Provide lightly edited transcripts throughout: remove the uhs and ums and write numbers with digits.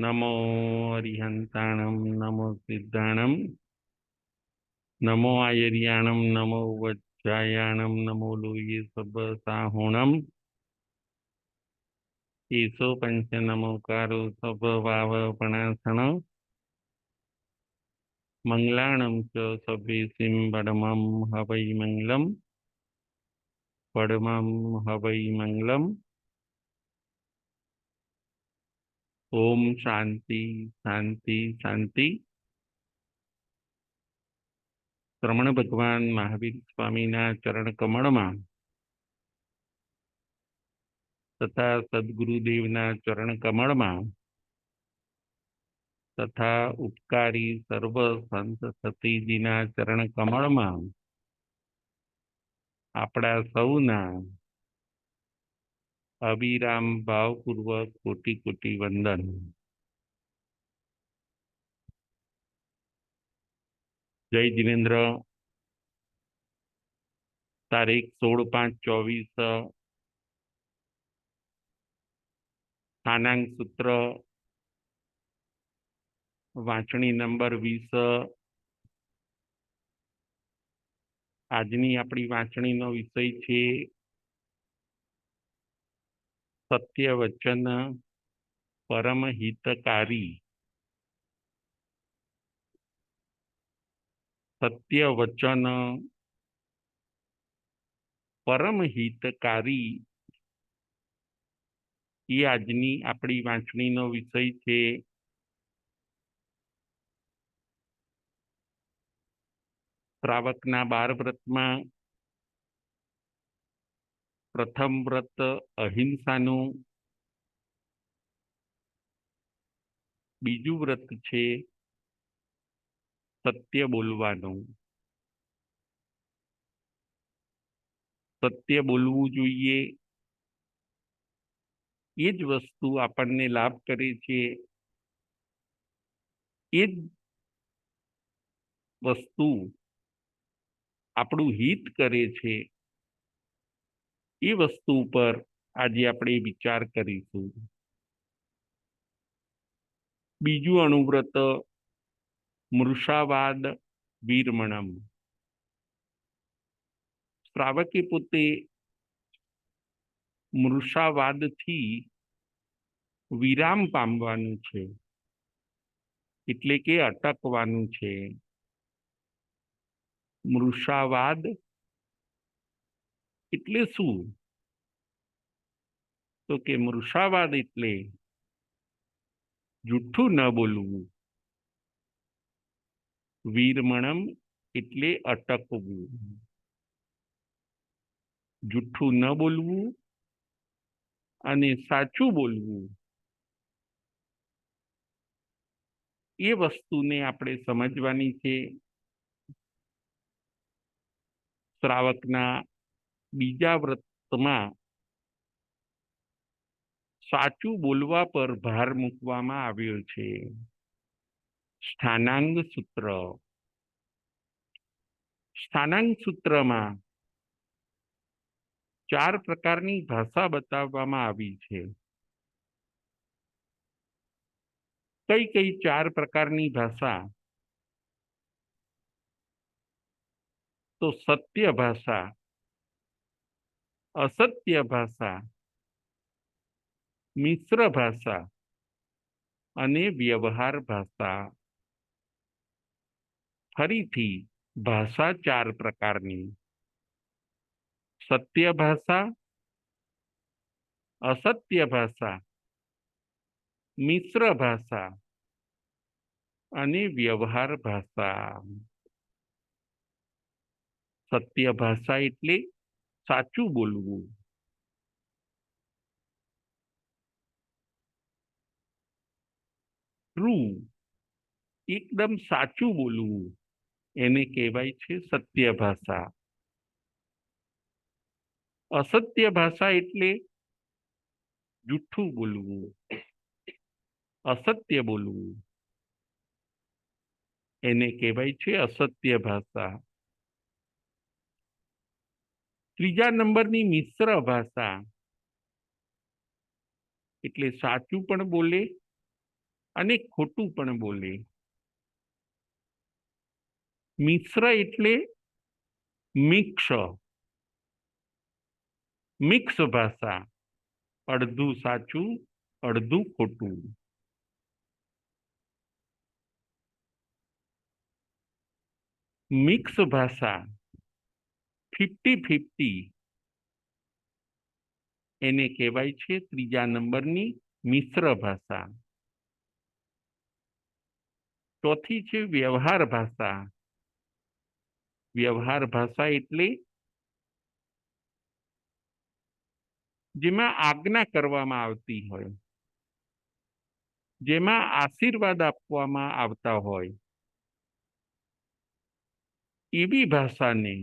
नमो अरिहंताणं नमो सिद्धाणं नमो आयर्याणं नमो वज्रायाणं नमो लोये सबसाहुणं ईशो पंच नमोकारो स्वभावपणासण मंगलाणं च सभेसिं पडमं हवै मंगलम् पडमं हवै मंगलम्। ओम शांति शांति शांति। श्रमण भगवान महावीर स्वामीना चरण कमळमां तथा सद्गुरुदेवना चरण कमळमां तथा उपकारी सर्व संत सतीजीना चरण कमळमां आपड़ा सौना अविराम भावपूर्वक कोटि कोटि वंदन। जय जिनेन्द्र। तारीख 16/5/24 स्थानांक सूत्र वाचनी नंबर 20। आजनी अपनी वाचनी नो विषय छे सत्य वचन परम हितकारी। सत्य वचन परम हितकारी ये आजनी अपनी वाचनी नो विषय छे। श्रावकना 12 व्रतमां प्रथम व्रत अहिंसानु, बीजू व्रत छे सत्य बोलवानु। सत्य बोलवू जोईए ए ज वस्तु आपणने लाभ करे छे, ए ज वस्तु आपणुं हित करे छे। ए वस्तु पर आज आपणे विचार करीशुं। बीजू अणुव्रत मृषावाद वीरमणम। श्रावके पोते मृषावाद थी विराम पामवानुं छे, एटले के अटकवानुं छे। मृषावाद एटले शुं? तो के मृषावाद एटले जूठू न बोलवू। वीरमणम एटले अटकवू। जूठू न बोलवू अने साचू बोलवू। ए वस्तुने आपणे समजवानी छे। श्रावकना बीजा व्रतमां साचू बोलवा पर भार मूकवामां आव्यो छे। स्थानांग सूत्र। स्थानांग सूत्र में 4 प्रकारनी भाषा बताववामां आवी छे। कई कई 4 प्रकारनी भाषा? तो सत्य भाषा, असत्य भाषा, मिश्र भाषा अने व्यवहार भाषा। फरीथी भाषा 4 प्रकारनी। सत्य भाषा, असत्य भाषा, मिश्र भाषा अने व्यवहार भाषा। सत्य भाषा एटले साचू बोलवू। ट्रू, एकदम साचू बोलवू एने कहेवाय छे सत्य भाषा। असत्य भाषा एटले जूठू बोलवू, असत्य बोलवू एने कहेवाय छे असत्य भाषा। त्रीजा नंबरनी मिश्र भाषा एटले साचू पण बोले અને ખોટું પણ બોલે. મિશ્ર એટલે મિક્સ, મિક્સ ભાષા, અડધું સાચું અડધું ખોટું. મિક્સ ભાષા 50-50 એને કહેવાય છે ત્રીજા નંબરની મિશ્ર ભાષા. ચોથી છે વ્યવહાર ભાષા. વ્યવહાર ભાષા એટલે જેમાં આજ્ઞા કરવામાં આવતી હોય, જેમાં આશીર્વાદ આપવામાં આવતા હોય, એવી ભાષાને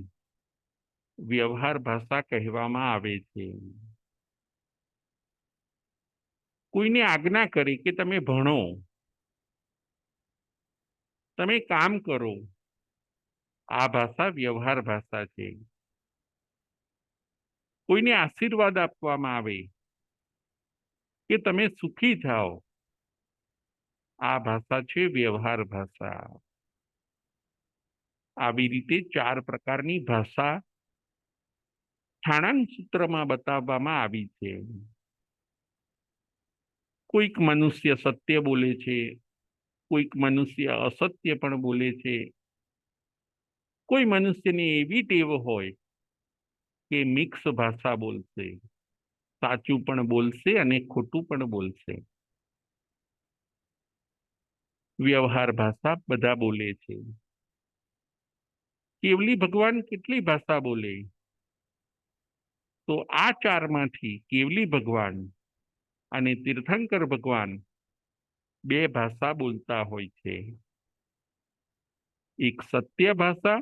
વ્યવહાર ભાષા કહેવામાં આવે છે. કોઈને આજ્ઞા કરી કે તમે ભણો, તમે કામ કરો, આ ભાષા વ્યવહાર ભાષા છે. કોઈને આશીર્વાદ આપવામાં આવે કે તમે સુખી થાઓ, આ ભાષા છે વ્યવહાર ભાષા. આવી રીતે 4 પ્રકારની ભાષા છાણાંગ સૂત્રમાં બતાવવામાં આવી છે. કોઈક મનુષ્ય સત્ય બોલે છે, કોઈક મનુષ્ય અસત્ય પણ બોલે છે. કોઈ મનુષ્યની એવી ટેવ હોય કે મિક્સ ભાષા બોલશે, સાચું પણ બોલશે અને ખોટું પણ બોલશે. વ્યવહાર ભાષા બધા બોલે છે. કેવલી ભગવાન કેટલી ભાષા બોલે? તો આ 4 માંથી કેવલી ભગવાન અને તીર્થંકર ભગવાન 2 ભાષા બોલતા હોય છે. એક સત્ય ભાષા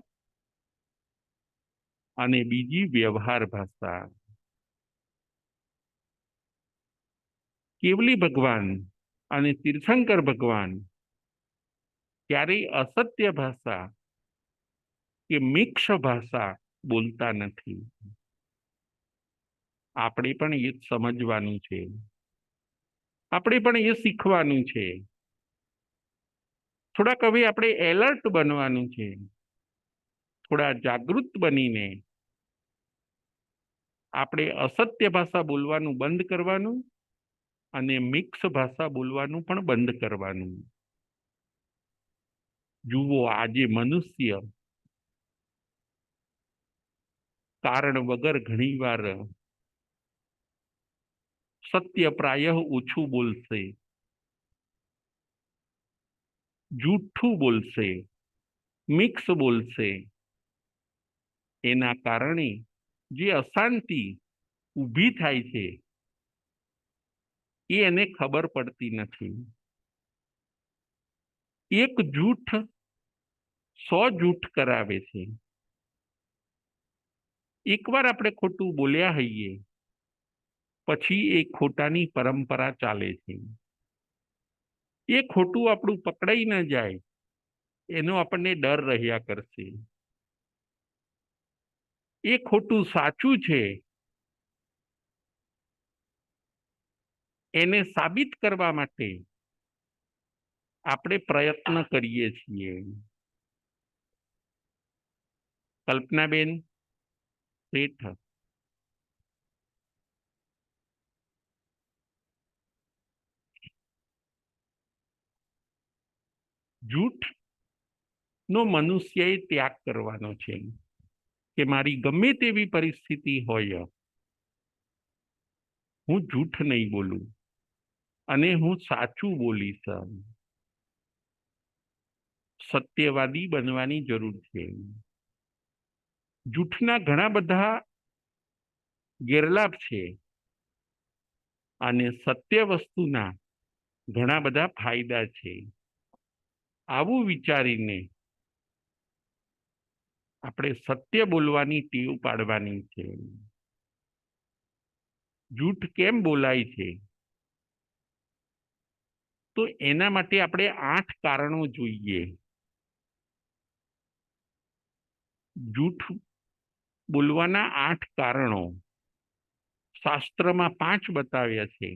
અને બીજી વ્યવહાર ભાષા. કેવલી ભગવાન અને તીર્થંકર ભગવાન ક્યારેય અસત્ય ભાષા કે મિક્સ ભાષા બોલતા નથી. આપણે પણ એ સમજવાનું છે, આપણે પણ એ શીખવાનું છે. થોડાક હવે આપણે એલર્ટ બનવાનું છે. થોડા જાગૃત બનીને આપણે અસત્ય ભાષા બોલવાનું બંધ કરવાનું અને મિક્સ ભાષા બોલવાનું પણ બંધ કરવાનું. જુઓ, આજે મનુષ્ય કારણ વગર ઘણીવાર સત્ય પ્રાય ઓછું બોલશે, જૂઠું બોલશે, મિક્સ બોલશે. એના કારણે જે અશાંતિ ઊભી થાય છે એ એને ખબર પડતી નથી. એક જૂઠ 100 જૂઠ કરાવે છે. એકવાર આપણે ખોટું બોલ્યા હોઈએ પછી એ ખોટાની પરંપરા ચાલે છે. એ ખોટું આપણું પકડાઈ ન જાય એનો આપણને ડર રહ્યા કરશે. એ ખોટું સાચું છે એને સાબિત કરવા માટે આપણે પ્રયત્ન કરીએ છીએ. કલ્પનાબેન શેઠ. જૂઠ નો મનુષ્યએ ત્યાગ કરવાનો છે કે મારી ગમે તેવી પરિસ્થિતિ હોય હું જૂઠ નહીં બોલું અને હું સાચું બોલીશ. સત્યવાદી બનવાની જરૂર છે. જૂઠના ઘણા બધા ગેરલાભ છે અને સત્ય વસ્તુના ઘણા બધા ફાયદા છે. આવું વિચારીને આપણે સત્ય બોલવાની ટેવ પાડવાની છે. જૂઠ કેમ બોલાય છે? તો એના માટે આપણે 8 કારણો જોઈએ. જૂઠ બોલવાના 8 કારણો શાસ્ત્રમાં 5 બતાવ્યા છે.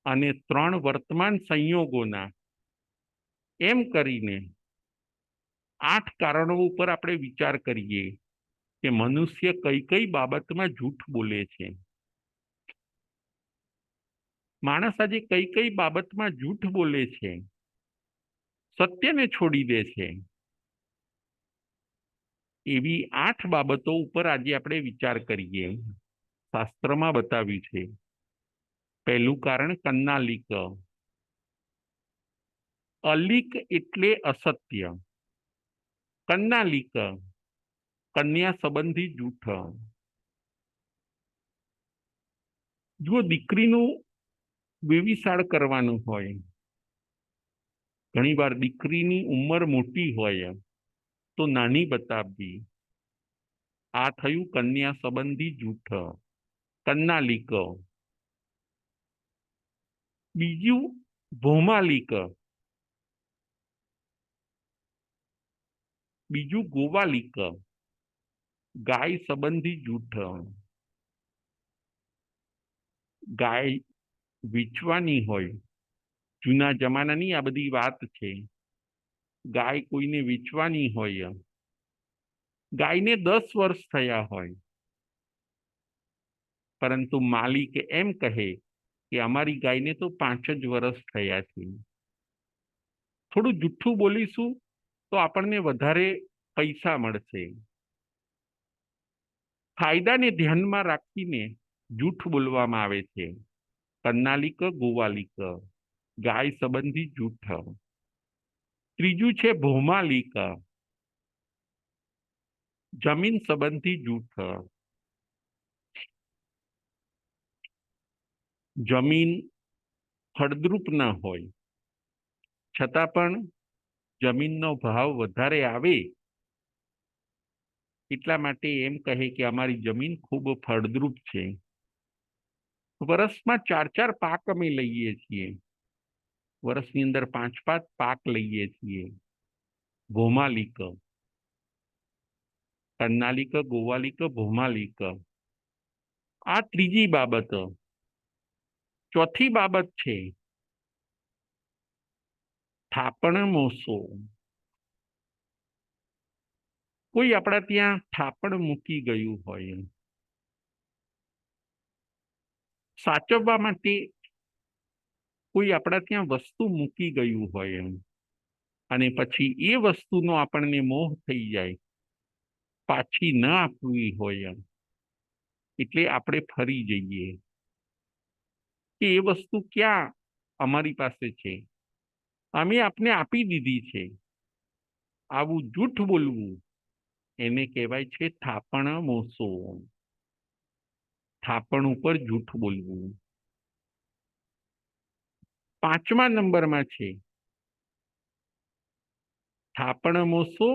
અને 3 વર્તમાન સંયોગોના એમ કરીને 8 કારણો ઉપર આપણે વિચાર કરીએ કે મનુષ્ય કઈ કઈ બાબતમાં જૂઠ બોલે છે. માણસ આજે કઈ કઈ બાબતમાં જૂઠ બોલે છે, સત્યને છોડી દે છે. એવી 8 બાબતો ઉપર આજે આપણે વિચાર કરીએ. શાસ્ત્રમાં બતાવ્યું છે. પહેલું કારણ કન્નાલિક. અલિક એટલે અસત્ય. કન્નાલિક કન્યા સંબંધી જૂઠ. જો દીકરીનું વેવિશાળ કરવાનું હોય, ઘણી વાર દીકરીની ઉંમર મોટી હોય તો નાની બતાવવી, આ થયું કન્યા સંબંધી જૂઠ, કન્નાલિક. બીજું ભૌમાલિક. બીજું ગોવાલિક, ગાય સંબંધી જૂઠ. ગાય વેચવાની હોય, જૂના જમાનાની આ બધી વાત છે. ગાય કોઈને વેચવાની હોય, ગાયને 10 વર્ષ થયા હોય, પરંતુ માલિક એમ કહે કે અમારી ગાયને તો 5 જ વર્ષ થયા છે. થોડું જુઠ્ઠું બોલીશું તો આપણને વધારે પૈસા મળશે. ફાયદાને ધ્યાનમાં રાખીને જૂઠ બોલવામાં આવે છે. કન્નાલિક, ગોવાલિક, ગાય સંબંધી જૂઠ. ત્રીજું છે ભૌમાલિક, જમીન સંબંધી જૂઠ. જમીન ફળદ્રુપ ન હોય છતાં પણ જમીનનો ભાવ વધારે આવે એટલા માટે એમ કહે કે અમારી જમીન ખૂબ ફળદ્રુપ છે. વર્ષમાં 4 પાક અમે લઈએ છીએ, વર્ષની અંદર 5 પાક લઈએ છીએ. ભૌમાલિક, કન્નાલિક, ગોવાલિક, ભૌમાલિક. આ ત્રીજી બાબત. ચોથી બાબત છે થાપણ મોસો. કોઈ આપણા ત્યાં થાપણ મૂકી ગયું હોય, સાચવવા માટે કોઈ આપણા ત્યાં વસ્તુ મૂકી ગયું હોય અને પછી એ વસ્તુનો આપણને મોહ થઈ જાય, પાછી ન આપવી હોય એટલે આપણે ફરી જઈએ કે એ વસ્તુ ક્યાં અમારી પાસે છે, અમે આપને આપી દીધી છે. આવું જૂઠ બોલવું એને કહેવાય છે થાપણ મોસો. થાપણ ઉપર જૂઠ બોલવું. 5મા નંબરમાં છે થાપણ મોસો,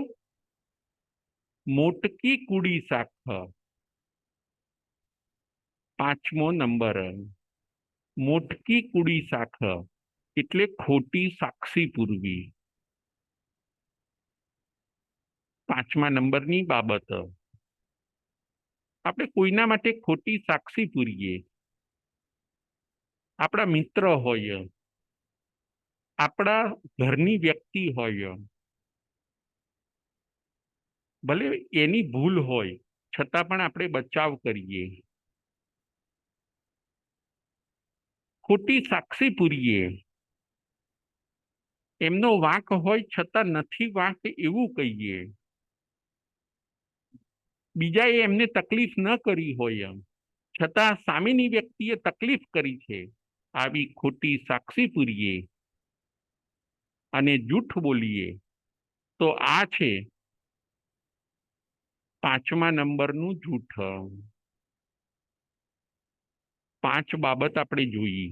મોટકી કુડી સાખ. 5મો નંબર. મોટકી કુડી સાખ એટલે ખોટી સાક્ષી પૂરવી. 5મા નંબરની બાબત. આપણે કોઈના માટે ખોટી સાક્ષી પૂરીએ. આપણા મિત્ર હોય, આપણા ઘરની વ્યક્તિ હોય, ભલે એની ભૂલ હોય છતાં પણ આપણે બચાવ કરીએ, ખોટી સાક્ષી પૂરીએ. એમનો વાંક હોય છતાં નથી વાંક એવું કહીએ. બીજાએ એમને તકલીફ ન કરી હોય છતાં સામેની વ્યક્તિએ તકલીફ કરી છે, આવી ખોટી સાક્ષી પૂરીએ અને જૂઠ બોલીએ તો આ છે 5મા નંબરનું જૂઠ. 5 બાબત આપણે જોઈ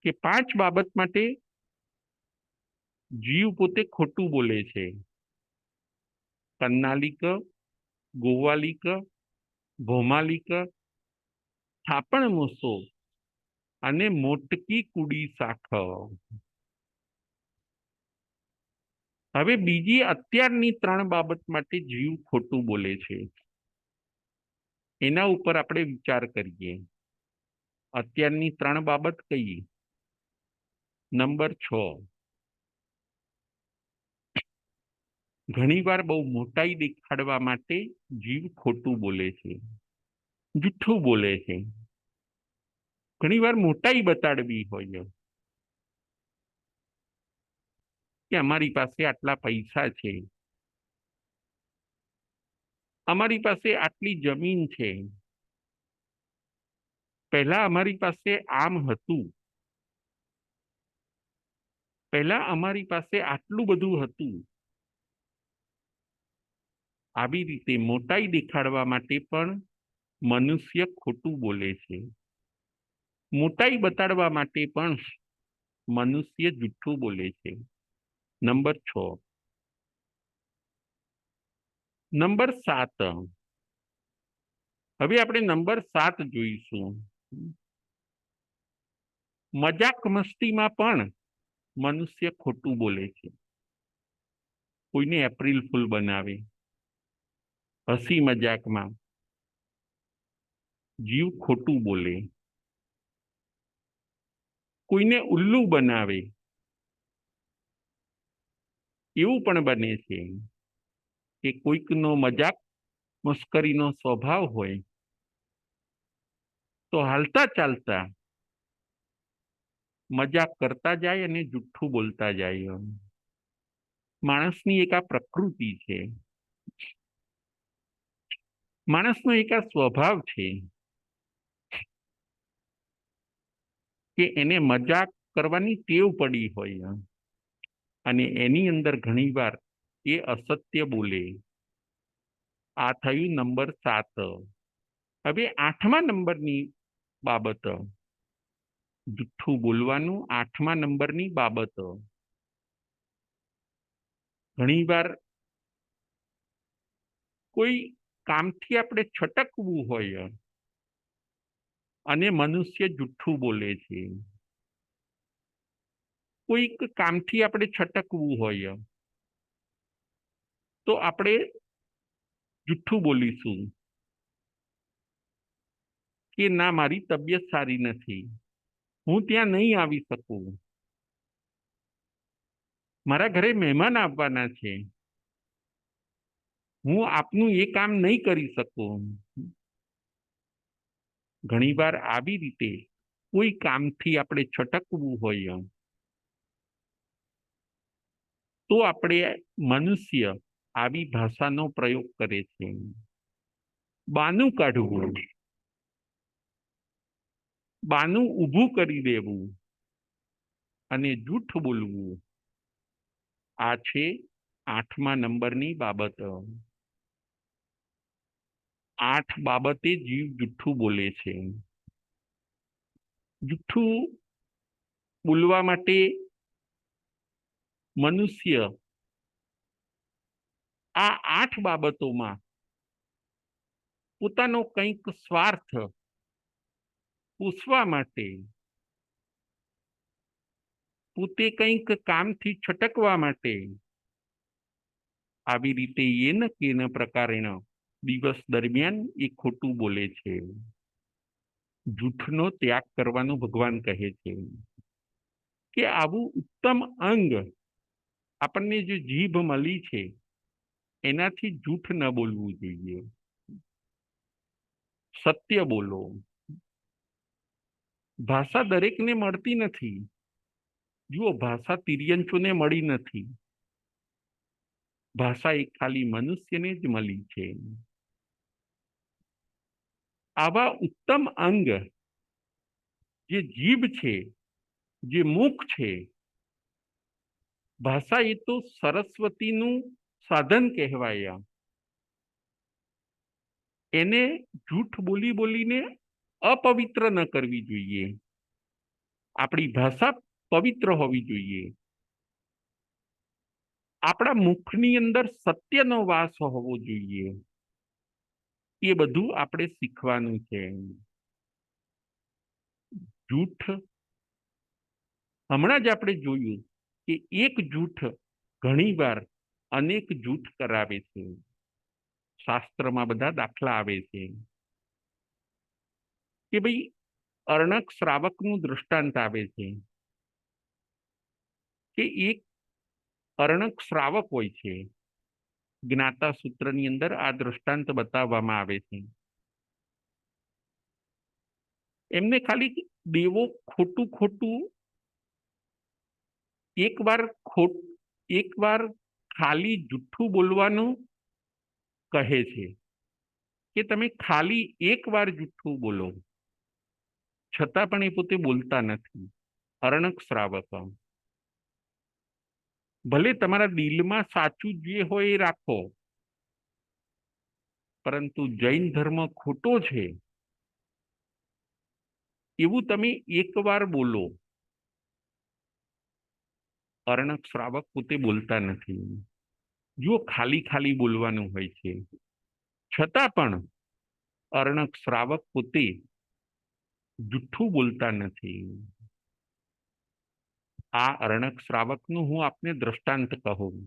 કે 5 બાબત માટે જીવ પોતે ખોટું બોલે છે. કન્નાલિક, ગોવાલિક, ભૌમાલિક, થાપણ મોસો અને મોટકી કુડી સાખ. હવે બીજી અત્યારની 3 બાબત માટે જીવ ખોટું બોલે છે, એના ઉપર આપણે વિચાર કરીએ. અત્યારની 3 બાબત કઈ? નંબર 6, ઘણીવાર બહુ મોટાઈ દેખાડવા માટે જીવ ખોટું બોલે છે, જૂઠું બોલે છે. ઘણીવાર મોટાઈ બતાડવી હોય કે અમારી પાસે આટલા પૈસા છે, અમારી પાસે આટલી જમીન છે, પહેલા અમારી પાસે આમ હતું, પહેલા અમારી પાસે આટલું બધું હતું. આવી રીતે મોટાઈ દેખાડવા માટે પણ મનુષ્ય ખોટું બોલે છે. મોટાઈ બતાડવા માટે પણ મનુષ્ય જૂઠું બોલે છે. નંબર 6. નંબર 7, હવે આપણે નંબર 7 જોઈશું. મજાક મસ્તીમાં પણ મનુષ્ય ખોટું બોલે છે. કોઈને એપ્રિલ ફૂલ બનાવે, હસી મજાકમાં જીવ ખોટું બોલે, કોઈને ઉલ્લુ બનાવે. એવું પણ બને છે કે કોઈકનો મજાક મસ્કરીનો સ્વભાવ હોય તો હાલતા ચાલતા મજાક કરતા જાય અને જુઠ્ઠું બોલતા જાય. માણસની એક આ પ્રકૃતિ છે, માણસનો એક આ સ્વભાવ છે કે એને મજાક કરવાની ટેવ પડી હોય અને એની અંદર ઘણીવાર એ અસત્ય બોલે. આ થયું નંબર 7. હવે 8મા નંબરની બાબત, જુઠ્ઠું બોલવાનું. 8મા નંબરની બાબત, ઘણીવાર કોઈ કામથી આપણે છટકવું હોય અને મનુષ્ય જુઠ્ઠું બોલે છે. કોઈક કામથી આપણે છટકવું હોય તો આપણે જુઠ્ઠું બોલીશું કે ના, મારી તબિયત સારી નથી, હું ત્યાં નહીં આવી શકું, મારા ઘરે મહેમાન આવવાના છે, હું આપનું એ કામ નહીં કરી શકું. ઘણીવાર આવી રીતે કોઈ કામથી આપણે છટકવું હોય તો આપણે મનુષ્ય આવી ભાષાનો પ્રયોગ કરે છે. બાનું કાઢવું, બાનું ઊભું કરી દેવું અને જૂઠ બોલવું, આ છે 8મા નંબરની બાબત. 8 બાબતે જીવ જુઠ્ઠું બોલે છે. જુઠ્ઠું બોલવા માટે મનુષ્ય આ 8 બાબતોમાં પોતાનો કંઈક સ્વાર્થ પૂછવા માટે, પોતે કંઈક કામથી છટકવા માટે આવી રીતે એન કેન પ્રકારેણ દિવસ દરમિયાન એ ખોટું બોલે છે. જૂઠનો ત્યાગ કરવાનું ભગવાન કહે છે કે આવું ઉત્તમ અંગ આપણને જે જીભ મળી છે એનાથી જૂઠ ન બોલવું જોઈએ. સત્ય બોલો. ભાષા દરેકને મળતી નથી. જુઓ, ભાષા તિર્યંચોને મળી નથી. ભાષા એક ખાલી મનુષ્યને જ મળી છે. આવા ઉત્તમ અંગ જે જીભ છે, જે મુખ છે, ભાષા એ તો સરસ્વતીનું સાધન કહેવાય. એને જૂઠ બોલી બોલીને અપવિત્ર ન કરવી જોઈએ. આપણી ભાષા પવિત્ર હોવી જોઈએ. આપણા મુખની અંદર સત્યનો વાસ હોવો જોઈએ. એ બધું આપણે શીખવાનું છે. જૂઠ, હમણાં જ આપણે જોયું કે એક જૂઠ ઘણીવાર અનેક જૂઠ કરાવે છે. શાસ્ત્રમાં બધા દાખલા આવે છે કે ભાઈ અર્ણક શ્રાવકનું દૃષ્ટાંત આવે છે કે એક અર્ણક શ્રાવક હોય છે. જ્ઞાતા સૂત્રની અંદર આ દૃષ્ટાંત બતાવવામાં આવે છે. એમને ખાલી દેવો ખોટું ખોટું એક વાર ખાલી જુઠ્ઠું બોલવાનું કહે છે કે તમે ખાલી એક વાર જુઠ્ઠું બોલો, છતાં પણ એ પોતે બોલતા નથી. અર્ણક શ્રાવક. ભલે તમારા દિલમાં સાચું જે હોય એ રાખો, પરંતુ જૈન ધર્મ ખોટો છે એવું તમે એકવાર બોલો. અર્ણક શ્રાવક પોતે બોલતા નથી. જુઓ, ખાલી ખાલી બોલવાનું હોય છે, છતાં પણ અર્ણક શ્રાવક પોતે જુઠ્ઠું બોલતા નથી. આ અર્ણક શ્રાવકનું હું આપને દ્રષ્ટાંત કહું.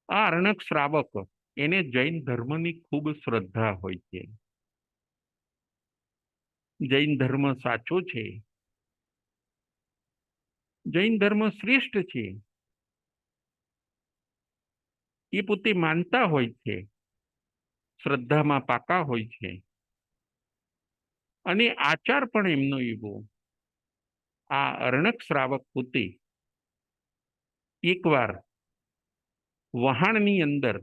આ અર્ણક શ્રાવક, એને જૈન ધર્મની ખૂબ શ્રદ્ધા હોય છે. જૈન ધર્મ સાચો છે, જૈન ધર્મ શ્રેષ્ઠ છે, એ પોતે માનતા હોય છે, શ્રદ્ધામાં પાકા હોય છે, અને આચાર પણ એમનો એવો. આ અર્ણક શ્રાવક પોતે એકવાર વહાણની અંદર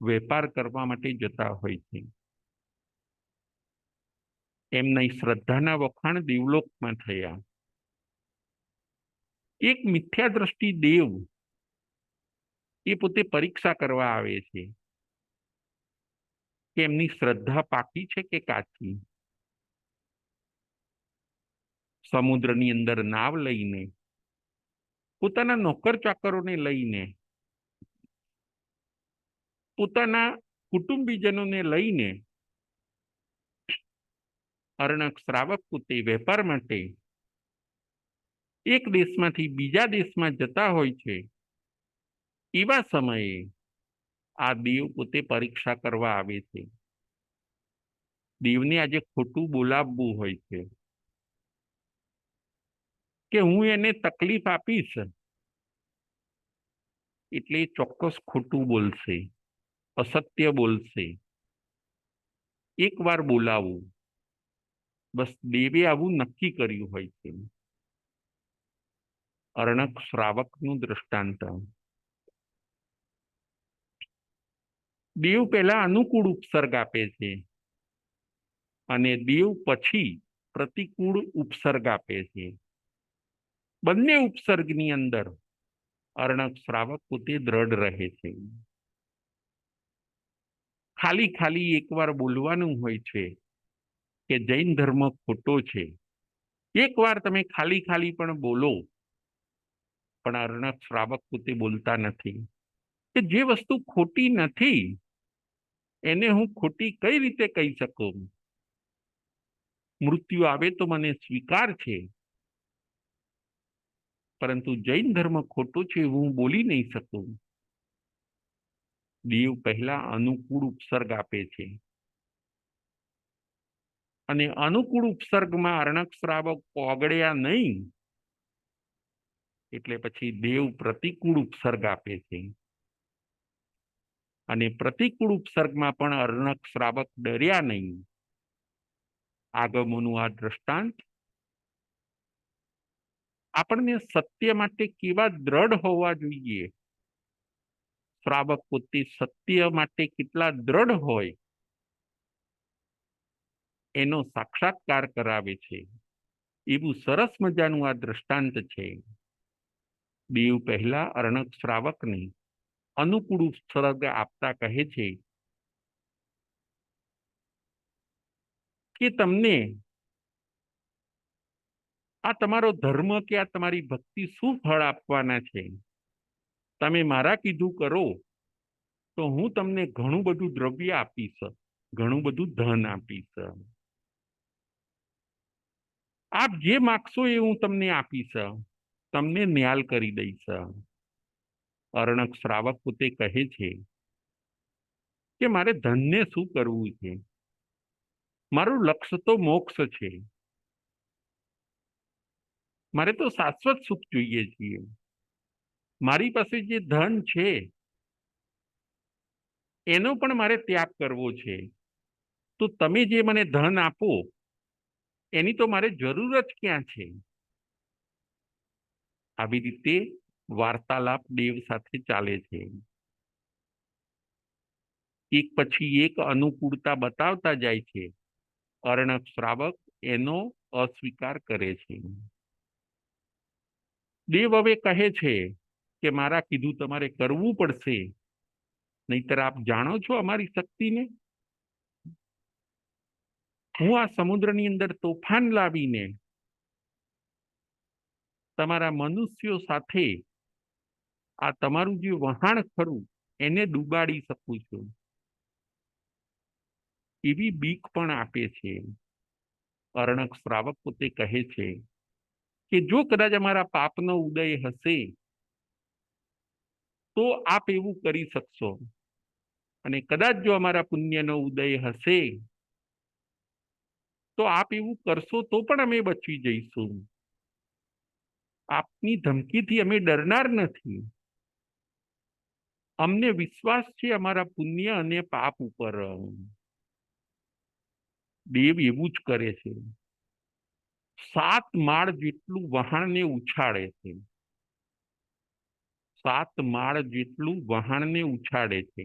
વેપાર કરવા માટે જતા હોય છે. એમના શ્રદ્ધાના વખાણ દેવલોકમાં થયા. એક મિથ્યા દ્રષ્ટિ દેવ એ પોતે પરીક્ષા કરવા આવે છે કે એમની શ્રદ્ધા પાકી છે કે કાચી. સમુદ્રની અંદર નાવ લઈને, પોતાના નોકર ચાકરોને લઈને, પોતાના કુટુંબીજનોને લઈને અર્ણક શ્રાવક પોતે વેપાર માટે એક દેશમાંથી બીજા દેશમાં જતા હોય છે. એવા સમયે આ દેવ પોતે પરીક્ષા કરવા આવે છે. દેવને આજે ખોટું બોલાવવું હોય છે કે હું એને તકલીફ આપીશ એટલે ચોક્કસ ખોટું બોલશે, અસત્ય બોલશે. એક વાર બોલાવું, બસ દેવે આવું નક્કી કર્યું હોય છે. અર્ણક શ્રાવકનું દ્રષ્ટાંત. દેવ પહેલા અનુકૂળ ઉપસર્ગ આપે છે અને દેવ પછી પ્રતિકૂળ ઉપસર્ગ આપે છે. બંને ઉપસર્ગની અંદર અર્ણક શ્રાવક પોતે દ્રઢ રહે છે. ખાલી ખાલી એકવાર બોલવાનું હોય છે કે જૈન ધર્મ ખોટો છે. એકવાર તમે ખાલી ખાલી પણ બોલો, પણ અર્ણક શ્રાવક પોતે બોલતા નથી કે જે વસ્તુ ખોટી નથી એને હું ખોટી કઈ રીતે કહી શકું. મૃત્યુ આવે તો મને સ્વીકાર છે, પરંતુ જૈન ધર્મ ખોટો છે એવું હું બોલી નહીં શકું. દેવ પહેલા અનુકૂળ ઉપસર્ગ આપે છે અને અનુકૂળ ઉપસર્ગમાં અર્ણક શ્રાવક ઓગળ્યા નહીં એટલે પછી દેવ પ્રતિકૂળ ઉપસર્ગ આપે છે. અને પ્રતિકૂળ ઉપસર્ગમાં પણ અર્ણક શ્રાવક ડર્યા નહીં. આગમોનું આ દ્રષ્ટાંત આપણને સત્ય માટે કેવા દ્રઢ હોવા જોઈએ, શ્રાવક પોતે સત્ય માટે કેટલા દ્રઢ હોય એનો સાક્ષાત્કાર કરાવે છે. એવું સરસ મજાનું આ દ્રષ્ટાંત છે. દેવ પહેલા અર્ણક શ્રાવકને અનુકૂળ ઉપસર્ગ આપતા કહે છે કે તમને આ તમારો ધર્મ કે આ તમારી ભક્તિ શું ફળ આપવાના છે. તમે મારા કીધું કરો તો હું તમને ઘણું બધું દ્રવ્ય આપીશ, ઘણું બધું ધન આપીશ. આપ જે માગશો એ હું તમને આપીશ, તમને ન્યાલ કરી દઈશ. અર્ણક શ્રાવક પોતે કહે છે કે મારે ધનને શું કરવું છે, મારું લક્ષ્ય તો મોક્ષ છે. મારે તો શાશ્વત સુખ જોઈએ છીએ. મારી પાસે જે ધન છે એનો પણ મારે ત્યાગ કરવો છે. તો તમે જે મને ધન આપો એની તો મારે જરૂર જ ક્યાં છે? આવી રીતે વાર્તાલાપ દેવ સાથે ચાલે છે. એક પછી એક અનુકૂળતા બતાવતા જાય છે. અર્ણબ શ્રાવક એનો અસ્વીકાર કરે છે. દેવ હવે કહે છે કે મારા કીધું તમારે કરવું પડશે, નહીતર આપ જાણો છો અમારી શક્તિને. હું આ સમુદ્રની અંદર તોફાન લાવીને તમારા મનુષ્યો સાથે આ તમારું જે વહાણ ખરું એને ડૂબાડી શકું છું. એવી બીક પણ આપે છે. અર્ણક શ્રાવક પોતે કહે છે કે જો કદાચ અમારા પાપનો ઉદય હશે તો આપ એવું કરી શકશો, અને કદાચ જો અમારા પુણ્યનો ઉદય હશે તો આપ એવું કરશો તો પણ અમે બચી જઈશું. આપની ધમકીથી અમે ડરનાર નથી. અમને વિશ્વાસ છે અમારા પુણ્ય અને પાપ ઉપર. દેવ એવું જ કરે છે. 7 માળ જેટલું વહાણને ઉછાળે છે. 7 માળ જેટલું વહાણને ઉછાળે છે.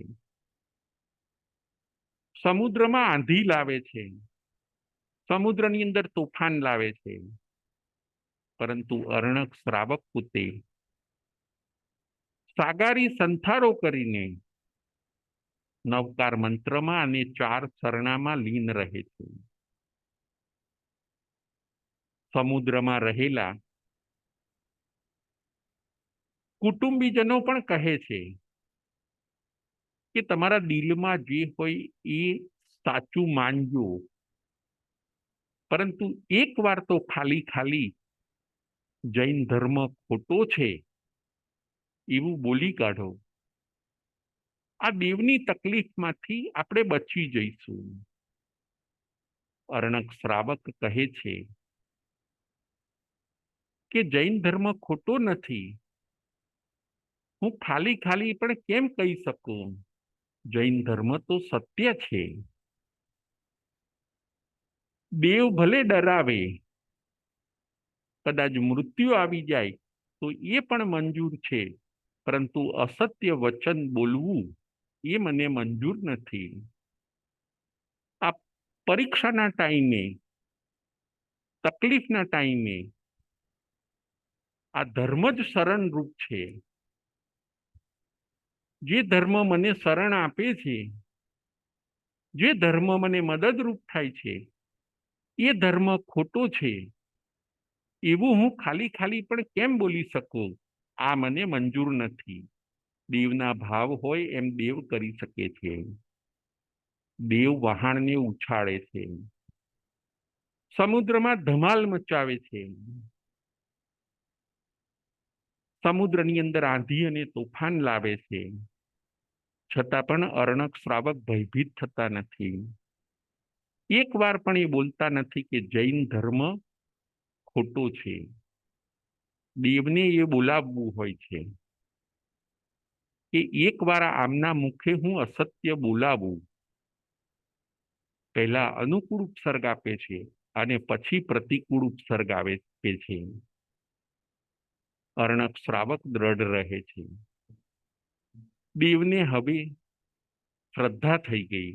સમુદ્રમાં આંધી લાવે છે. સમુદ્રની અંદર તોફાન લાવે છે. પરંતુ અર્ણક શ્રાવક પોતે સાગારી સંથારો કરીને નવકાર મંત્રમાં અને 4 સરણામાં લીન રહે છે. સમુદ્રમાં રહેલા કુટુંબીજનો પણ કહે છે કે તમારા દિલમાં જે હોય એ સાચું માનજો, પરંતુ એક વાર તો ખાલી ખાલી જૈન ધર્મ ખોટો છે એવું બોલી કાઢો. આ દેવની તકલીફમાંથી આપણે બચી જઈશું. અર્ણક શ્રાવક કહે છે કે જૈન ધર્મ ખોટો નથી. હું ખાલી ખાલી પણ કેમ કહી શકું? જૈન ધર્મ તો સત્ય છે. દેવ ભલે ડરાવે, કદાચ મૃત્યુ આવી જાય તો એ પણ મંજૂર છે, પરંતુ અસત્ય વચન બોલવું એ મને મંજૂર નથી. આ પરીક્ષાના ટાઈમે, તકલીફના ટાઈમે આ ધર્મ જ શરણરૂપ છે. જે ધર્મ મને શરણ આપે છે, જે ધર્મ મને મદદરૂપ થાય છે, એ ધર્મ ખોટો છે એવું હું ખાલી ખાલી પણ કેમ બોલી શકું? આ મને મંજૂર નથી. દેવના ભાવ હોય એમ દેવ કરી શકે છે. દેવ વહાણને ઉછાળે છે. સમુદ્રમાં ધમાલ મચાવે છે. સમુદ્રની અંદર આંધી અને તોફાન લાવે છે. છતાં પણ અર્ણક શ્રાવક ભયભીત થતા નથી. એક વાર પણ એ બોલતા નથી કે જૈન ધર્મ ખોટો છે. દેવને એ બોલાવવું હોય છે કે એક વાર આમના મુખે હું અસત્ય બોલાવું. પહેલા અનુકૂળ ઉપસર્ગ આપે છે અને પછી પ્રતિકૂળ ઉપસર્ગ આપે છે. અર્ણક શ્રાવક દ્રઢ રહે છે. દેવને હવે શ્રદ્ધા થઈ ગઈ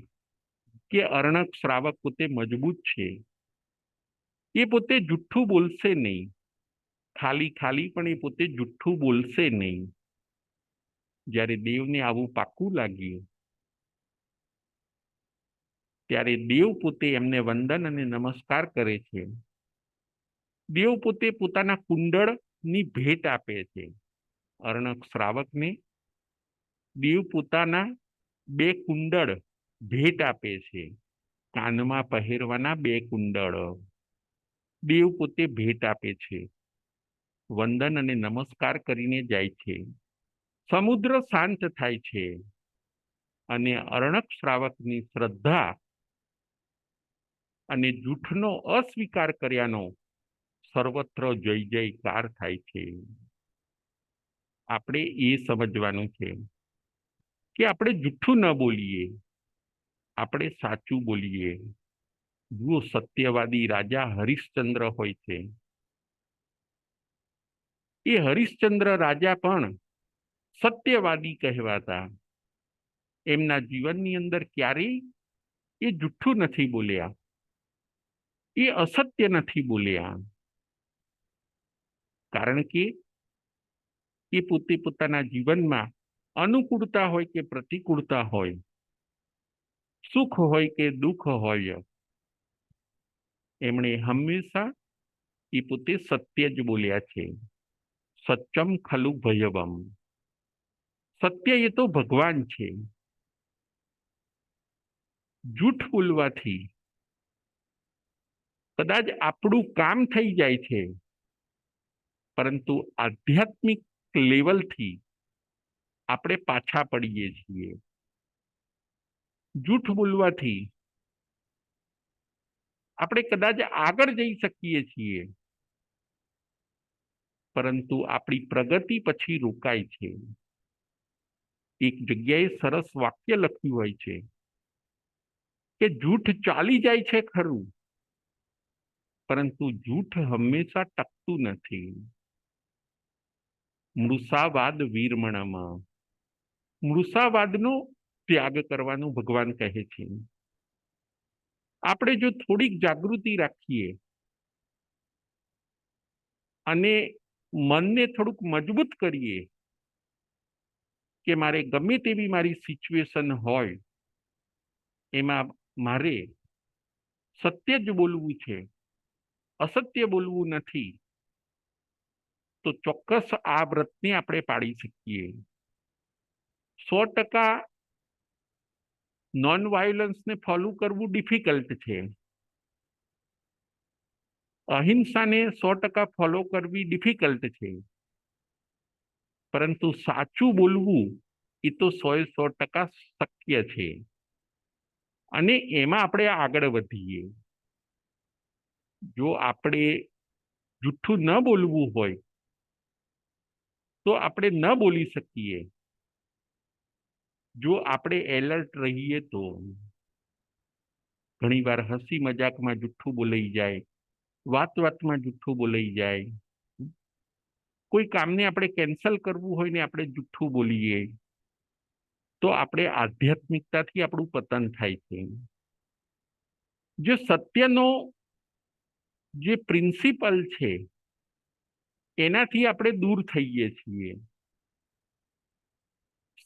કે અર્ણક શ્રાવક પોતે મજબૂત છે. એ પોતે જુઠ્ઠું બોલશે નહીં. ખાલી ખાલી પણ એ પોતે જુઠ્ઠું બોલશે નહીં. જ્યારે દેવને આવું પાકું લાગ્યું ત્યારે દેવ પોતે એમને વંદન અને નમસ્કાર કરે છે. દેવ પોતે પોતાના કુંડળની ભેટ આપે છે. અર્ણક શ્રાવકને દેવ પોતાના 2 કુંડળ ભેટ આપે છે. કાનમાં પહેરવાના 2 કુંડળ દેવ પોતે ભેટ આપે છે. વંદન અને નમસ્કાર કરીને જાય છે. સમુદ્ર શાંત થાય છે અને અર્ણક શ્રાવકની શ્રદ્ધા અને જૂઠનો અસ્વીકાર કર્યાનો સર્વત્ર જય જયકાર થાય છે. આપણે એ સમજવાનું છે કે આપણે જૂઠું ન બોલીએ, આપણે સાચું બોલીએ. જુઓ, સત્યવાદી રાજા હરિશ્ચંદ્ર હોય છે. એ હરિશ્ચંદ્ર રાજા પણ સત્યવાદી કહેવાતા. એમના જીવનની અંદર ક્યારેય એ જૂઠું નથી બોલ્યા, એ અસત્ય નથી બોલ્યા, કારણ કે એ પોતે પોતાના જીવનમાં અનુકૂળતા હોય કે પ્રતિકૂળતા હોય, સુખ હોય કે દુઃખ હોય, એમણે હંમેશા એ પોતે સત્ય જ બોલ્યા છે. સત્યમ ખલુ ભયવમ. સત્ય એ તો ભગવાન છે. જૂઠ બોલવાથી કદાચ આપણું કામ થઈ જાય છે, પરંતુ આધ્યાત્મિક લેવલથી આપણે પાછા પડીએ છીએ. જૂઠ બોલવાથી આપણે કદાચ આગળ જઈ શકીએ છીએ, પરંતુ આપણી પ્રગતિ પછી રોકાય છે. એક જગ્યાએ સરસ વાક્ય લખ્યું હોય છે કે જૂઠ ચાલી જાય છે ખરું, પરંતુ જૂઠ હંમેશા ટકતું નથી. મૃષાવાદ વીરમણમાં. મૃષાવાદનો ત્યાગ કરવાનું ભગવાન કહે છે. આપણે જો થોડીક જાગૃતિ રાખીએ અને મનને થોડુંક મજબૂત કરીએ કે મારે ગમે તેવી મારી સિચ્યુએશન હોય, એમાં મારે સત્ય જ બોલવું છે, અસત્ય બોલવું નથી, તો ચોક્કસ આ વ્રતને આપણે પાડી શકીએ. 100% નોન વાયોલન્સને ફોલો કરવું ડિફિકલ્ટ છે. અહિંસાને 100% ફોલો કરવી ડિફિકલ્ટ છે, પરંતુ સાચું બોલવું એ તો 100% શક્ય છે. અને એમાં આપણે આગળ વધીએ. જો આપણે જૂઠું ન બોલવું હોય તો આપણે ન બોલી શકીએ. જો આપણે એલર્ટ રહીએ તો ઘણીવાર હસી મજાકમાં જૂઠું બોલાઈ જાય, વાત વાતમાં જૂઠું બોલાઈ જાય. કોઈ કામને આપણે કેન્સલ કરવું હોય ને આપણે જૂઠું બોલીએ તો આપણે આધ્યાત્મિકતાથી આપણું પતન થાય છે. જે સત્યનો જે પ્રિન્સિપલ છે એનાથી આપણે દૂર થઈએ છીએ.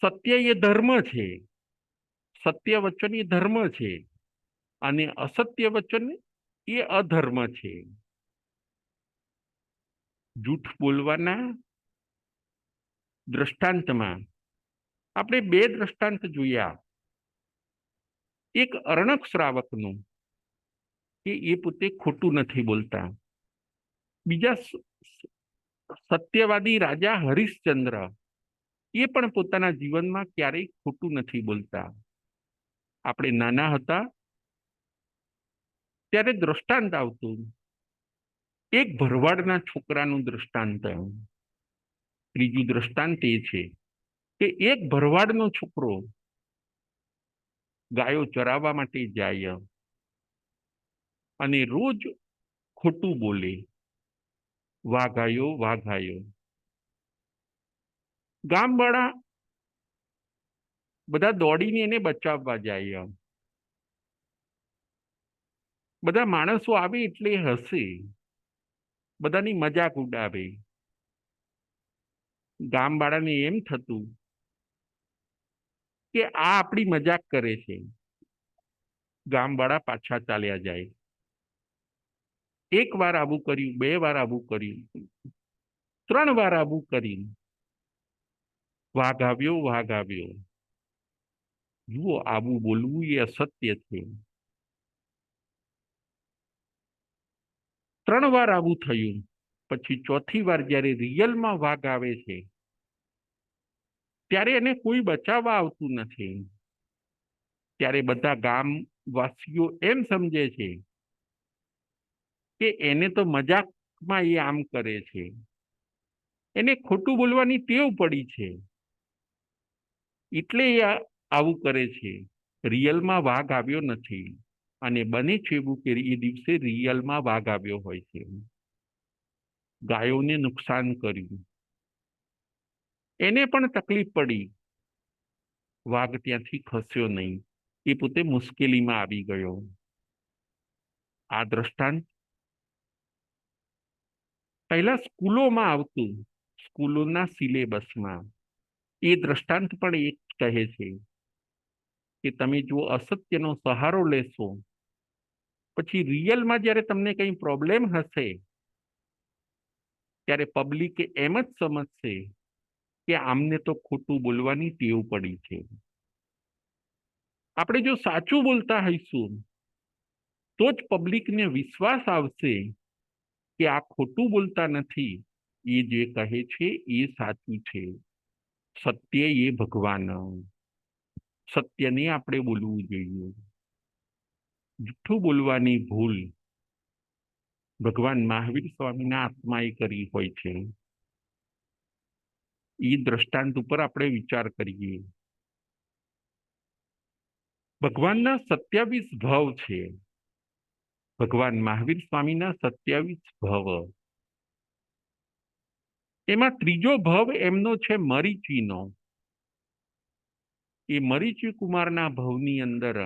સત્ય એ ધર્મ છે, સત્ય વચન એ ધર્મ છે, અને અસત્ય વચન એ અધર્મ છે. જૂઠ બોલવાના દ્રષ્ટાંતમાં આપણે બે દ્રષ્ટાંત જોયા. એક અર્ણક શ્રાવકનું કે એ પોતે ખોટું નથી બોલતા. બીજા સત્યવાદી રાજા હરિશ્ચંદ્ર, એ પણ પોતાના જીવનમાં ક્યારેય ખોટું નથી બોલતા. આપણે નાના હતા ત્યારે દ્રષ્ટાંત આવતું, એક ભરવાડના છોકરાનું દ્રષ્ટાંત. ત્રીજું દ્રષ્ટાંત એ છે કે એક ભરવાડનો છોકરો ગાયો ચરાવવા માટે જાય અને રોજ ખોટું બોલે, વાઘાયો વાઘાયો. ગામવાળા બધા દોડીને એને બચાવવા જાય. બધા માણસો આવે એટલે હસે, બધાની મજાક ઉડાવે. ગામવાળાને એમ થતું કે આ આપણી મજાક કરે છે. ગામવાળા પાછા ચાલ્યા જાય. એક વાર આવું કર્યું, બે વાર આવું કર્યું, 3 વાર આવું કર્યું. વાઘ આવ્યો વાઘ આવ્યો. જુઓ, આવું બોલવું એ અસત્ય છે. 3 વાર આવું થયું, પછી ચોથી વાર જયારે રિયલમાં વાઘ આવે છે ત્યારે એને કોઈ બચાવવા આવતું નથી. ત્યારે બધા ગામવાસીઓ એમ સમજે છે કે એને તો મજાક વાતમાં એ આમ કરે છે, એને ખોટું બોલવાની ટેવ પડી છે, એટલે એ આવું કરે છે. રિયલમાં વાઘ આવ્યો નથી, અને બને છે એવું કે એ દિવસે રિયલમાં વાઘ આવ્યો હોય છે. ગાયોને નુકસાન કર્યું, એને પણ તકલીફ પડી, વાઘ ત્યાંથી ખસ્યો નહીં, એ પોતે મુશ્કેલીમાં આવી ગયો. આ દ્રષ્ટાંત પહેલા સ્કૂલોમાં આવતું, સ્કૂલોના સિલેબસમાં એ દ્રષ્ટાંત પણ એક કહે છે કે તમે જો અસત્યનો સહારો લેશો, પછી રિયલમાં જ્યારે તમને કંઈ પ્રોબ્લેમ હશે, ત્યારે પબ્લિક એમ જ સમજશે કે આમને તો ખોટું બોલવાની ટેવ પડી છે. આપણે જો સાચું બોલતા હઈશું તો જ પબ્લિકને વિશ્વાસ આવશે કે આ ખોટું બોલતા નથી, એ જે કહે છે એ સાચું છે. સત્ય એ ભગવાન, સત્યને આપણે બોલવું જોઈએ. જૂઠું બોલવાની ભૂલ ભગવાન મહાવીર સ્વામીના આત્માએ કરી હોય છે. એ દ્રષ્ટાંત ઉપર આપણે વિચાર કરીએ. ભગવાનના 27 ભાવ છે. ભગવાન મહાવીર સ્વામીના 27 ભાવ, એમાં ત્રીજો ભાવ એમનો છે મરીચીનો. એ મરીચી કુમારના ભાવની અંદર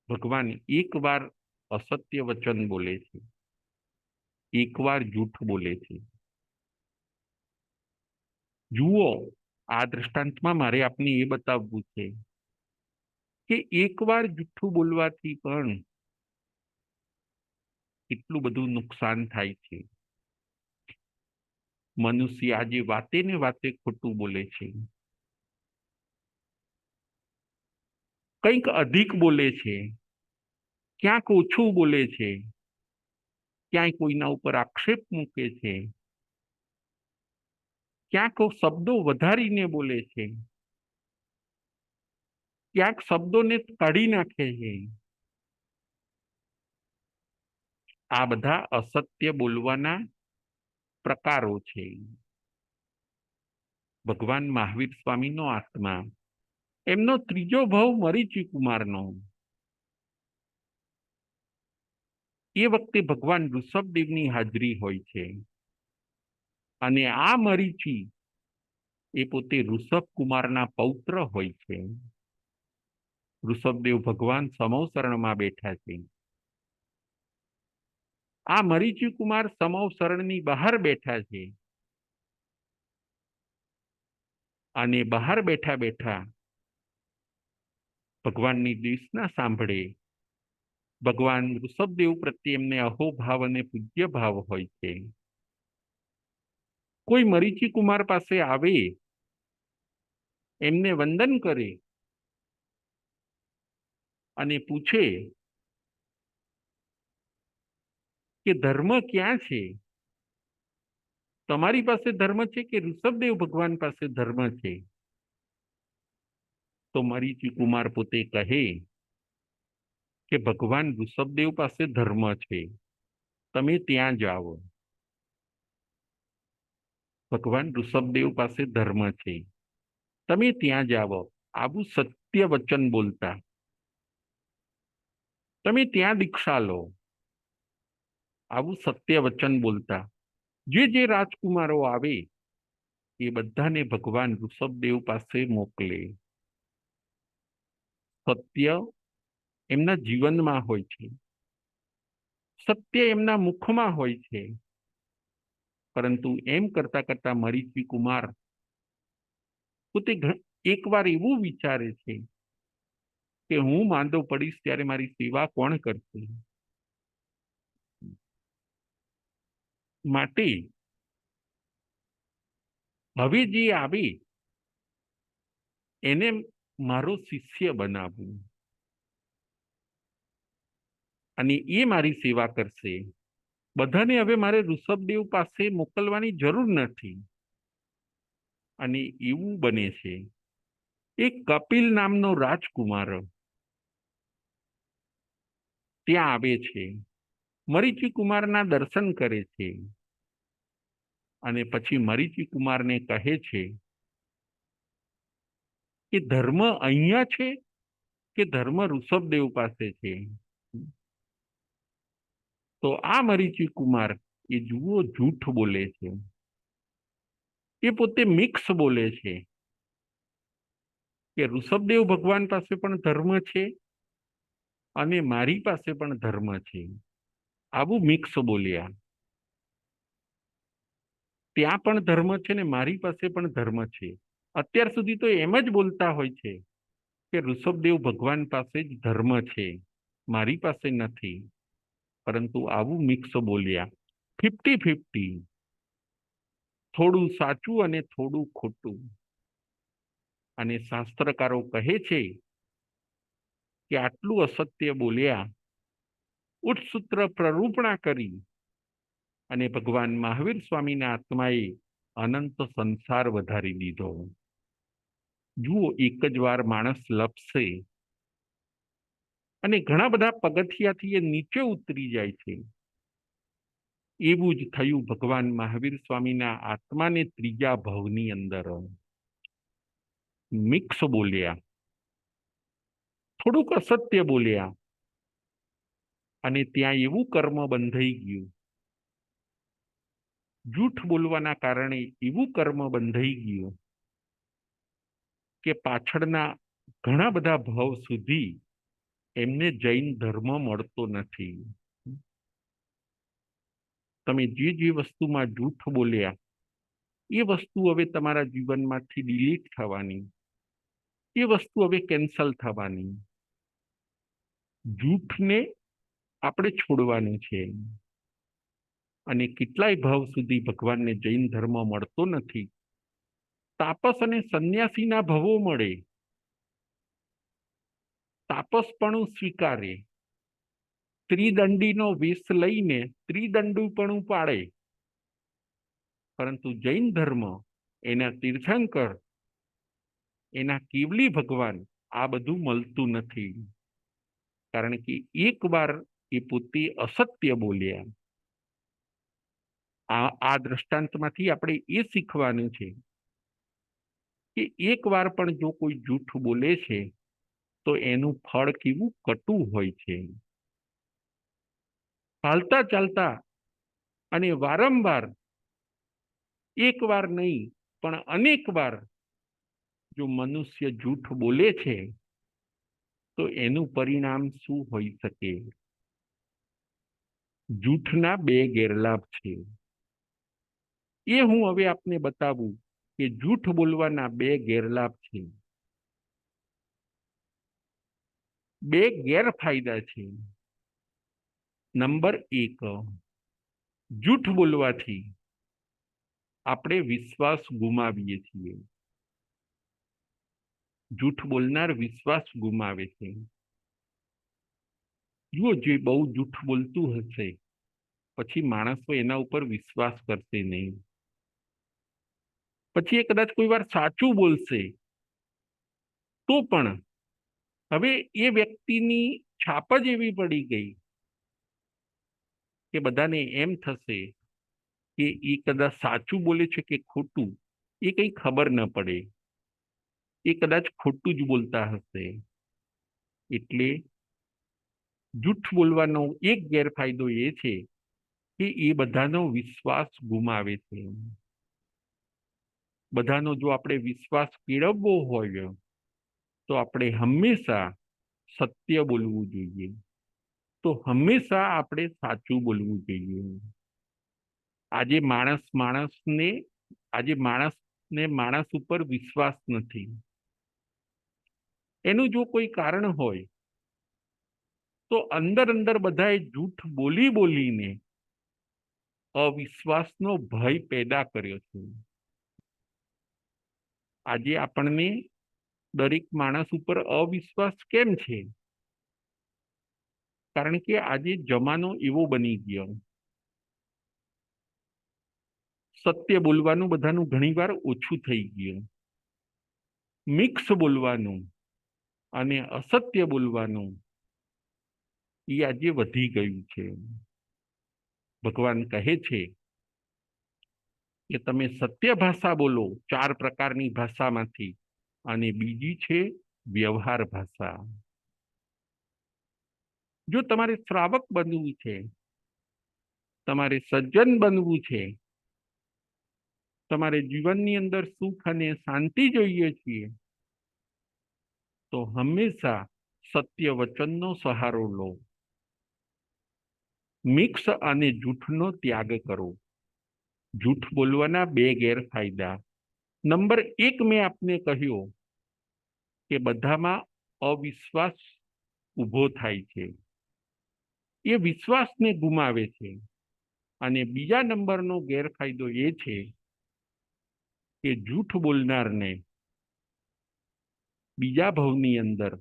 ભગવાન એક વાર અસત્ય વચન બોલે છે, એક વાર જૂઠ બોલે છે. જુઓ, આ દ્રષ્ટાંતમાં મારે આપને એ બતાવવું છે કે એક વાર જૂઠું બોલવાથી પણ કેટલું બધું નુકસાન થાય છે. મનુષ્ય આજે વાતે ને વાતે ખોટું બોલે છે, કંઈક અધિક બોલે છે, ક્યાંક ઓછું બોલે છે, ક્યાંય કોઈના ઉપર આક્ષેપ મૂકે છે, ક્યાંક શબ્દો વધારીને બોલે છે, ક્યાંક શબ્દોને કાઢી નાખે છે. આ બધા અસત્ય બોલવાના પ્રકારો છે. ભગવાન મહાવીર સ્વામીનો આત્મા, એમનો ત્રીજો ભાવ મરીચી કુમારનો. એ વખતે ભગવાન ઋષભદેવની હાજરી હોય છે, અને આ મરીચી એ પોતે ઋષભ કુમારના પૌત્ર હોય છે. ઋષભદેવ ભગવાન સમવસરણમાં બેઠા છે. આ મરીચી કુમાર સમવસરણની બહાર બેઠા છે, અને બહાર બેઠા બેઠા ભગવાનની દેશના સાંભળે. ભગવાન ઋષભદેવ પ્રત્યે એમને અહોભાવ અને પૂજ્ય ભાવ હોય છે. કોઈ મરીચી કુમાર પાસે આવે, એમને વંદન કરે અને પૂછે કે ધર્મ ક્યાં છે, તમારી પાસે ધર્મ છે કે ઋષભદેવ ભગવાન પાસે ધર્મ છે? તો મરીચી કુમાર પોતે કહે કે ભગવાન ઋષભદેવ પાસે ધર્મ છે, તમે ત્યાં જાઓ. ભગવાન ઋષભદેવ પાસે ધર્મ છે, તમે ત્યાં જાઓ. આવું સત્ય વચન બોલતા, તમે ત્યાં દીક્ષા લો. આવું સત્ય વચન બોલતા જે રાજકુમારો આવે એ બધાને ભગવાન ઋષભદેવ પાસે મોકલે. સત્ય એમના જીવનમાં હોય છે, સત્ય એમના મુખમાં હોય છે, પરંતુ એમ કરતા કરતા મરીચી કુમાર પોતે એકવાર એવું વિચારે છે કે હું માંદો પડીશ ત્યારે મારી સેવા કોણ કરશે? માટે હવે જે આવે એને મારો શિષ્ય બનાવવું, અને એ મારી સેવા કરશે. બધાને હવે મારે ઋષભદેવ પાસે મોકલવાની જરૂર નથી. અને એવું બને છે. એક કપિલ નામનો રાજકુમાર ત્યાં આવે છે, મરીચી કુમારના દર્શન કરે છે અને પછી મરીચી કુમારને કહે છે કે ધર્મ અહીંયા છે કે ધર્મ ઋષભદેવ પાસે છે. તો આ મરીચી કુમાર એ જુઓ જૂઠ બોલે છે, એ પોતે મિક્સ બોલે છે કે ઋષભદેવ ભગવાન પાસે પણ ધર્મ છે અને મારી પાસે પણ ધર્મ છે. આવું મિક્સ બોલ્યા. ત્યાં પણ ધર્મ છે ને મારી પાસે પણ ધર્મ છે. અત્યાર સુધી તો એમ જ બોલતા હોય છે કે ઋષભદેવ ભગવાન પાસે જ ધર્મ છે, મારી પાસે નથી. પરંતુ આવું મિક્સ બોલ્યા, 50-50, થોડું સાચું અને થોડું ખોટું. અને શાસ્ત્રકારો કહે છે કે આટલું અસત્ય બોલ્યા, ઉચ્ચસૂત્ર પ્રરૂપણા કરી અને ભગવાન મહાવીર સ્વામીના આત્માએ અનંત સંસાર વધારી દીધો. જુઓ, એક જ વાર માણસ લપસે અને ઘણા બધા પગથિયાથી એ નીચે ઉતરી જાય છે. એવું જ થયું ભગવાન મહાવીર સ્વામીના આત્માને ત્રીજા ભવની અંદર. મિક્સ બોલ્યા, થોડુંક અસત્ય બોલ્યા અને ત્યાં એવું કર્મ બંધાઈ ગયું, જૂઠ બોલવાના કારણે એવું કર્મ બંધાઈ ગયું કે પાછળના ઘણા બધા ભાવ સુધી એમને જૈન ધર્મ મળતો નથી. તમે જે વસ્તુમાં જૂઠ બોલ્યા એ વસ્તુ હવે તમારા જીવનમાંથી ડિલીટ થવાની, એ વસ્તુ હવે કેન્સલ થવાની. જૂઠને આપણે છોડવાનું છે. અને કેટલાય ભાવ સુધી ભગવાનને જૈન ધર્મ મળતો નથી. તાપસ અને સંન્યાસીના ભવો મળે, તાપસપણું સ્વીકારે, ત્રિદંડીનો વેશ લઈને ત્રિદંડીપણું પાળે, પરંતુ જૈન ધર્મ, એના તીર્થંકર, એના કેવલી ભગવાન, આ બધું મળતું નથી. કારણ કે એક વાર એ પોતે અસત્ય બોલ્યા. આ દ્રષ્ટાંતમાંથી આપણે એ શીખવાનું છે કે એક વાર પણ જો કોઈ જૂઠ બોલે છે તો એનું ફળ કેવું કટુ હોય છે. ચાલતા ચાલતા અને વારંવાર, એક વાર નહીં પણ અનેક વાર જો મનુષ્ય જૂઠ બોલે છે તો એનું પરિણામ શું હોઈ શકે? જૂઠના બે ગેરલાભ છે. એ હું હવે આપને બતાવું કે જૂઠ બોલવાના બે ગેરલાભ છે, બે ગેરફાયદા છે. નંબર 1, જૂઠ બોલવાથી આપણે વિશ્વાસ ગુમાવીએ છીએ. જૂઠ બોલનાર વિશ્વાસ ગુમાવે છે. જુઓ, જે બહુ જૂઠ બોલતું હશે પછી માણસો એના ઉપર વિશ્વાસ કરશે નહીં. પછી એ કદાચ કોઈ વાર સાચું બોલશે તો પણ હવે એ વ્યક્તિની છાપ જ એવી પડી ગઈ કે બધાને એમ થશે કે એ કદાચ સાચું બોલે છે કે ખોટું એ કંઈ ખબર ન પડે, એ કદાચ ખોટું જ બોલતા હશે. એટલે જૂઠ બોલવાનો એક ગેરફાયદો એ છે કે એ બધાનો વિશ્વાસ ગુમાવે છે. બધાનો જો આપણે વિશ્વાસ કેળવવો હોય તો આપણે હંમેશા સત્ય બોલવું જોઈએ, તો હંમેશા આપણે સાચું બોલવું જોઈએ. આજે માણસને માણસ ઉપર વિશ્વાસ નથી. એનું જો કોઈ કારણ હોય તો અંદર અંદર બધાએ જૂઠ બોલી બોલીને અવિશ્વાસનો ભય પેદા કર્યો છે. આજે આપણને દરેક માણસ ઉપર અવિશ્વાસ કેમ છે? કારણ કે આજે જમાનો એવો બની ગયો, સત્ય બોલવાનું બધાનું ઘણીવાર ઓછું થઈ ગયું, મિક્સ બોલવાનું અને અસત્ય બોલવાનું એ આજે વધી ગયું છે. ભગવાન કહે છે કે તમે સત્ય ભાષા બોલો 4 પ્રકારની ભાષામાંથી, અને બીજી છે વ્યવહાર ભાષા. જો તમારે શ્રાવક બનવું છે, તમારે સજ્જન બનવું છે, તમારે જીવનની અંદર સુખ અને શાંતિ જોઈએ છીએ, તો હંમેશા સત્ય વચનનો સહારો લો. મિક્સ અને જૂઠનો ત્યાગ કરો. જૂઠ બોલવાના 2 ગેરફાયદા. નંબર 1 મેં આપને કહ્યું કે બધામાં અવિશ્વાસ ઊભો થાય છે, એ વિશ્વાસને ગુમાવે છે. અને બીજા નંબરનો ગેરફાયદો એ છે કે જૂઠ બોલનારને બીજા ભવની અંદર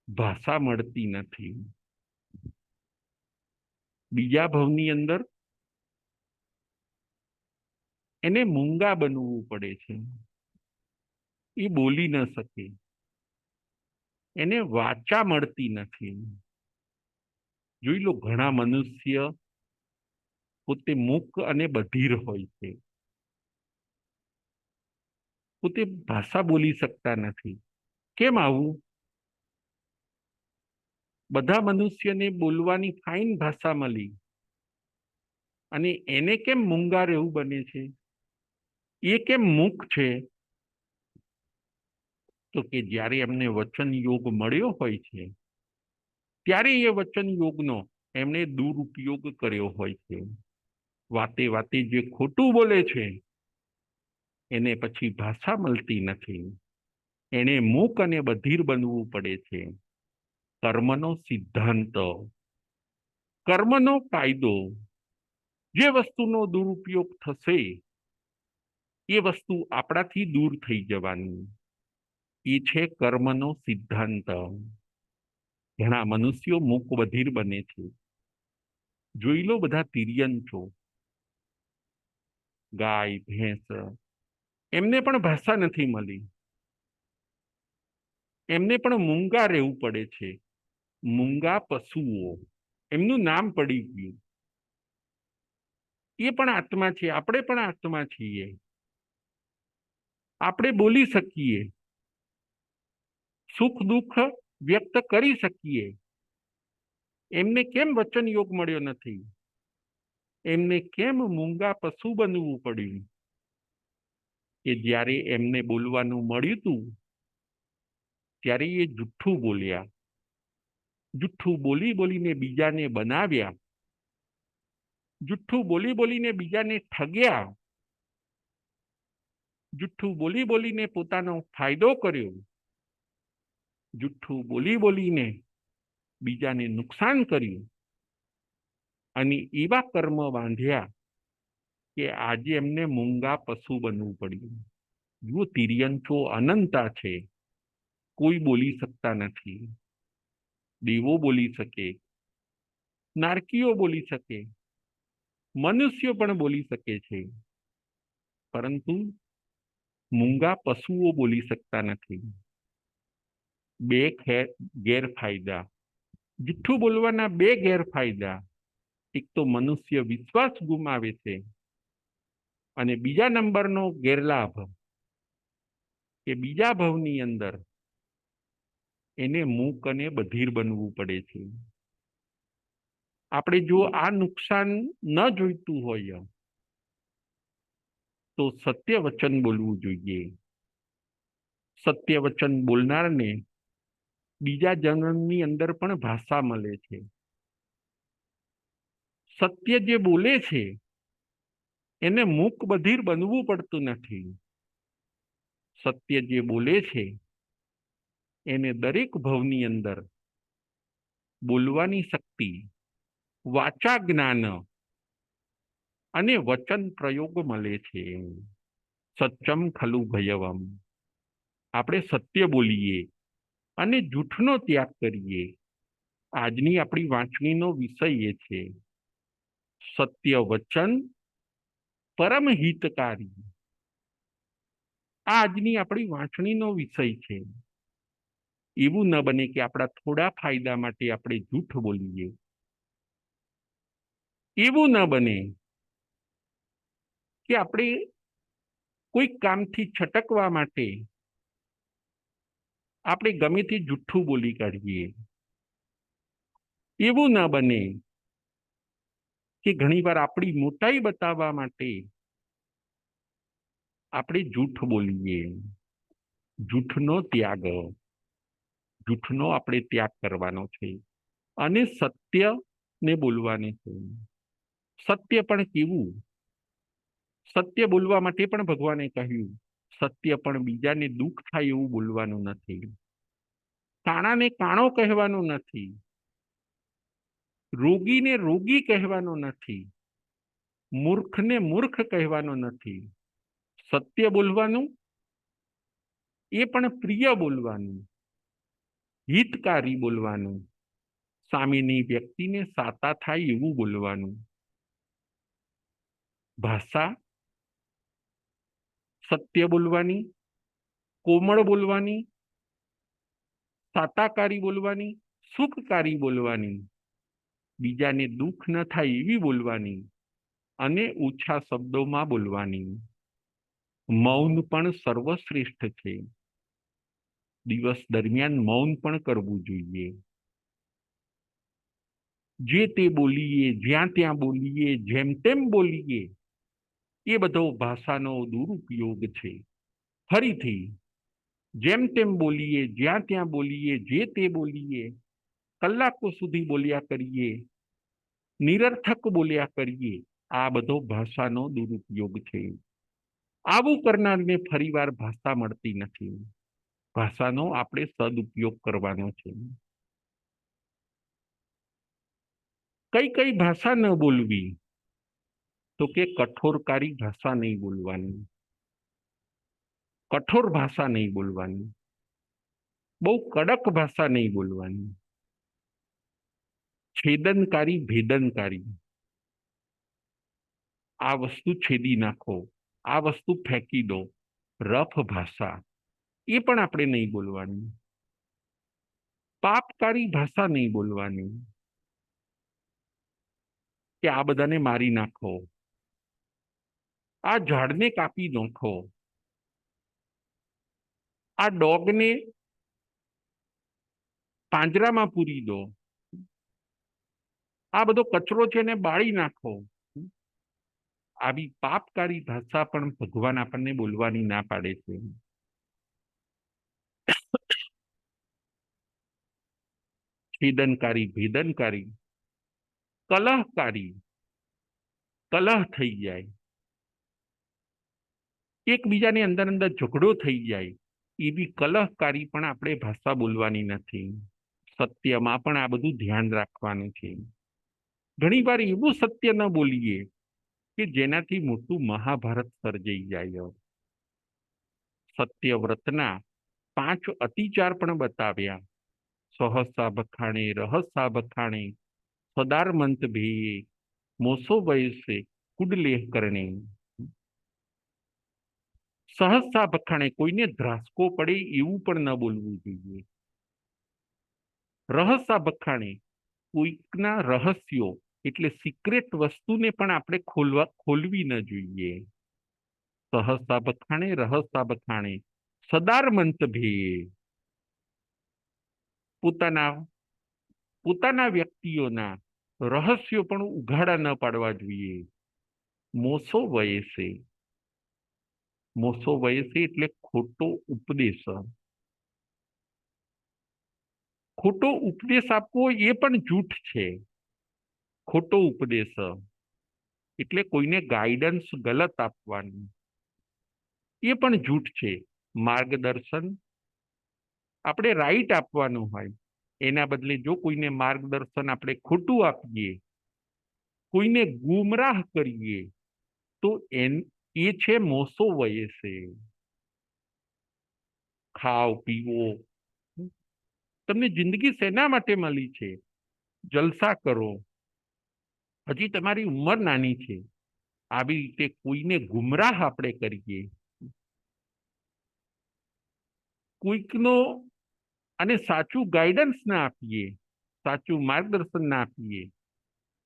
ભાષા મળતી નથી. બીજા ભવની અંદર એને મૂંગા બનવું પડે છે. એ બોલી ન શકે, એને વાચા મળતી નથી. જોઈ લો, ઘણા મનુષ્ય પોતે મૂક અને બધિર હોય છે, પોતે ભાષા બોલી શકતા નથી. કેમ આવું? બધા મનુષ્યને બોલવાની ફાઇન ભાષા મળી, અને એને કેમ મૂંગા રહેવું બને છે? એ કેમ મૂક છે? તો કે જ્યારે એમને વચન યોગ મળ્યો હોય છે, ત્યારે એ વચન યોગનો એમણે દુરુપયોગ કર્યો હોય છે. વાતે વાતે જે ખોટું બોલે છે, એને પછી ભાષા મળતી નથી. એને મૂક અને બધિર બનવું પડે છે. કર્મનો સિદ્ધાંત, કર્મનો કાયદો, જે વસ્તુનો દુરુપયોગ થશે એ વસ્તુ આપણાથી દૂર થઈ જવાની, એ છે કર્મનો સિદ્ધાંત. ઘણા મનુષ્યો મૂક બધિર બને છે. જોઈ લો, બધા તિર્યંચો, ગાય ભેંસ, એમને પણ ભાષા નથી મળી, એમને પણ મૂંગા રહેવું પડે છે. મૂંગા પશુઓ, એમનું નામ પડી ગયું. એ પણ આત્મા છે, આપણે પણ આત્મા છીએ. આપણે બોલી શકીએ, સુખ દુઃખ વ્યક્ત કરી શકીએ. એમને કેમ વચન યોગ મળ્યો નથી? એમને કેમ મૂંગા પશુ બનવું પડ્યું? કે જ્યારે એમને બોલવાનું મળ્યું હતું, ત્યારે એ જુઠ્ઠું બોલ્યા. જુઠ્ઠું બોલી બોલીને બીજાને બનાવ્યા, જુઠ્ઠું બોલી બોલીને બીજાને ઠગ્યા, જુઠ્ઠું બોલી બોલીને પોતાનો ફાયદો કર્યો, જુઠ્ઠું બોલી બોલીને બીજાને નુકસાન કર્યું, અને એવા કર્મ બાંધ્યા કે આજે એમને મૂંગા પશુ બનવું પડ્યું. જુઓ, તિર્યંચો અનંતા છે, કોઈ બોલી શકતા નથી. દેવો બોલી શકે, નારકીઓ બોલી શકે, મનુષ્યો પણ બોલી શકે છે, પરંતુ મૂંગા પશુઓ બોલી શકતા નથી. 2 ગેરફાયદા. જુઠ્ઠું બોલવાના 2 ગેરફાયદા. એક તો મનુષ્ય વિશ્વાસ ગુમાવે છે, અને બીજા નંબરનો ગેરલાભ કે બીજા ભવની અંદર એને મૂક અને બધિર બનવું પડે છે. આપણે જો આ નુકસાન ન જોઈતું હોય તો સત્ય વચન બોલવું જોઈએ. સત્ય વચન બોલનારને બીજા જન્મની અંદર પણ ભાષા મળે છે. સત્ય જે બોલે છે એને મૂક બધિર બનવું પડતું નથી. સત્ય જે બોલે છે એને દરેક ભવની અંદર બોલવાની શક્તિ, વાચા જ્ઞાન અને વચન પ્રયોગ મળે છે. સત્યમ ખલુ ભયવમ. આપણે સત્ય બોલીએ અને જૂઠનો ત્યાગ કરીએ. આજની આપણી વાંચણીનો વિષય એ છે, સત્ય વચન પરમ હિતકારી. આ આજની આપણી વાંચણીનો વિષય છે. એવું ન બને કે આપણા થોડા ફાયદા માટે આપણે જૂઠ બોલીએ. એવું ન બને કે આપણે કોઈ કામથી છટકવા માટે આપણે ગમે તે જુઠ્ઠું બોલી કાઢીએ. એવું ન બને કે ઘણીવાર આપણી મોટાઈ બતાવવા માટે આપણે જૂઠ બોલીએ. જૂઠનો ત્યાગ, જૂઠનો આપણે ત્યાગ કરવાનો છે અને સત્યને બોલવાનું છે. સત્ય પણ કેવું? સત્ય બોલવા માટે પણ ભગવાને કહ્યું, સત્ય પણ બીજાને દુઃખ થાય એવું બોલવાનું નથી. કાણાને કાણો કહેવાનું નથી. રોગીને રોગી કહેવાનો નથી. મૂર્ખને મૂર્ખ કહેવાનો નથી. સત્ય બોલવાનું, એ પણ પ્રિય બોલવાનું, હિતકારી બોલવાનું, સામેની વ્યક્તિને સાતા થાય એવું બોલવાનું. ભાષા સત્ય બોલવાની, કોમળ બોલવાની, સાતાકારી બોલવાની, સુખકારી બોલવાની, બીજાને દુઃખ ન થાય એવી બોલવાની અને ઓછા શબ્દોમાં બોલવાની. મૌન પણ સર્વશ્રેષ્ઠ છે. દિવસ દરમિયાન મૌન પણ કરવું જોઈએ. જે તે બોલીએ, જ્યાં ત્યાં બોલીએ, જેમ તેમ બોલીએ, એ બધો ભાષાનો દુરુપયોગ છે. ફરીથી, જેમ તેમ બોલીએ, જ્યાં ત્યાં બોલીએ, જે તે બોલીએ, કલાકો સુધી બોલ્યા કરીએ, નિરર્થક બોલ્યા કરીએ, આ બધો ભાષાનો દુરુપયોગ છે. આવું કરનારને ફરીવાર ભાષા મળતી નથી. ભાષાનો આપણે સદુપયોગ કરવાનો છે. કઈ કઈ ભાષા ન બોલવી? તો કે કઠોરકારી ભાષા નહીં બોલવાની, કઠોર ભાષા નહીં બોલવાની, બહુ કડક ભાષા નહીં બોલવાની, છેદનકારી, ભેદનકારી, આ વસ્તુ છેદી નાખો, આ વસ્તુ ફેંકી દો, રફ ભાષા એ પણ આપણે નહીં બોલવાની. પાપકારી ભાષા નહીં બોલવાની કે આ બધાને મારી નાખો, આ ઝાડને કાપી નાખો, આ ડોગને પાંજરામાં પૂરી દો, આ બધો કચરો છે ને બાળી નાખો. આવી પાપકારી ભાષા પણ ભગવાન આપણને બોલવાની ના પાડે છે. છેદનકારી, ભેદનકારી, કલહકારી, કલહ થઈ જાય, એકબીજાની અંદર અંદર ઝઘડો થઈ જાય, એવી કલહકારી પણ આપણે ભાષા બોલવાની નથી. સત્યમાં પણ આ બધું ધ્યાન રાખવાનું છે. ઘણી વાર એવું સત્ય ન બોલીએ કે જેનાથી મોટું મહાભારત સર્જાઈ જાય. સત્યવ્રતના 5 અતિચાર પણ બતાવ્યા. સહસા બખાણે, રહસા બખાણે, સદારમંત ભેયે, મોસો વયસે, કુડલેહ કરણે. સહસા બખાણે, કોઈને ધ્રાસકો પડે એવું પણ ન બોલવું જોઈએ. રહસા બખાણે, કોઈકના રહસ્યો એટલે સિક્રેટ વસ્તુને પણ આપણે ખોલવી ન જોઈએ. સહસા બખાણે, રહસા બખાણે, સદારમંત ભેયે, પોતાના વ્યક્તિઓના રહસ્યો પણ ઉઘાડા ન પાડવા જોઈએ. મોસો વયસે, મોસો વયસે એટલે ખોટો ઉપદેશ. ખોટો ઉપદેશ આપવો એ પણ જૂઠ છે. ખોટો ઉપદેશ એટલે કોઈને ગાઈડન્સ ગલત આપવાનું, એ પણ જૂઠ છે. માર્ગદર્શન આપણે રાઈટ આપવાનું હોય, એના બદલે જો કોઈને માર્ગદર્શન આપણે ખોટું આપીએ, કોઈને ગુમરાહ કરીએ, તો એ છે મોસો વયસે. ખાઓ પીવો, તમને જિંદગી શેના માટે મળી છે? જલસા કરો, હજી તમારી ઉંમર નાની છે. આવી રીતે કોઈને ગુમરાહ આપણે કરીએ, કોઈકનો અને સાચું ગાઈડન્સ ના આપીએ, સાચું માર્ગદર્શન ના આપીએ,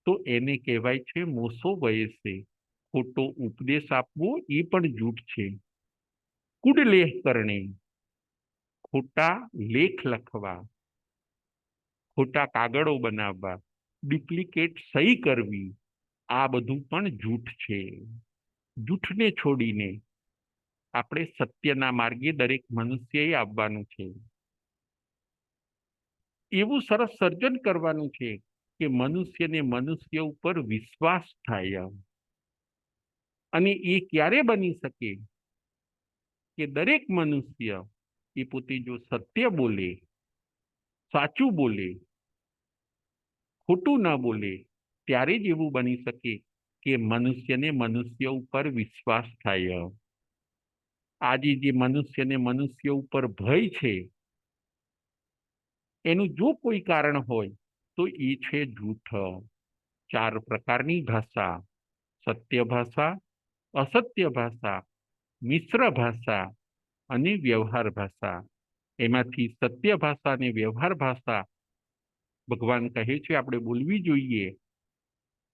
તો એને કહેવાય છે મોસો વયસે. ખોટો ઉપદેશ આપવો એ પણ જૂઠ છે. કુડલેખ કરણે, ખોટા લેખ લખવા, ખોટા કાગળો બનાવવા, ડુપ્લિકેટ સહી કરવી, આ બધું પણ જૂઠ છે. જૂઠને છોડીને આપણે સત્યના માર્ગે દરેક મનુષ્યએ આવવાનું છે. એવું સરસ સર્જન કરવાનું છે કે મનુષ્યને મનુષ્ય ઉપર વિશ્વાસ થાય. અને એ ક્યારે બની શકે કે દરેક મનુષ્ય એ પોતે જો સત્ય બોલે, સાચું બોલે, ખોટું ના બોલે, ત્યારે જ એવું બની શકે કે મનુષ્યને મનુષ્ય ઉપર વિશ્વાસ થાય. આજે જે મનુષ્યને મનુષ્ય ઉપર ભય છે, એનું જો કોઈ કારણ હોય તો એ છે જૂઠ. 4 પ્રકારની ભાષા: સત્ય ભાષા, અસત્ય ભાષા, મિશ્ર ભાષા અને વ્યવહાર ભાષા. એમાંથી સત્ય ભાષા અને વ્યવહાર ભાષા ભગવાન કહે છે આપણે બોલવી જોઈએ,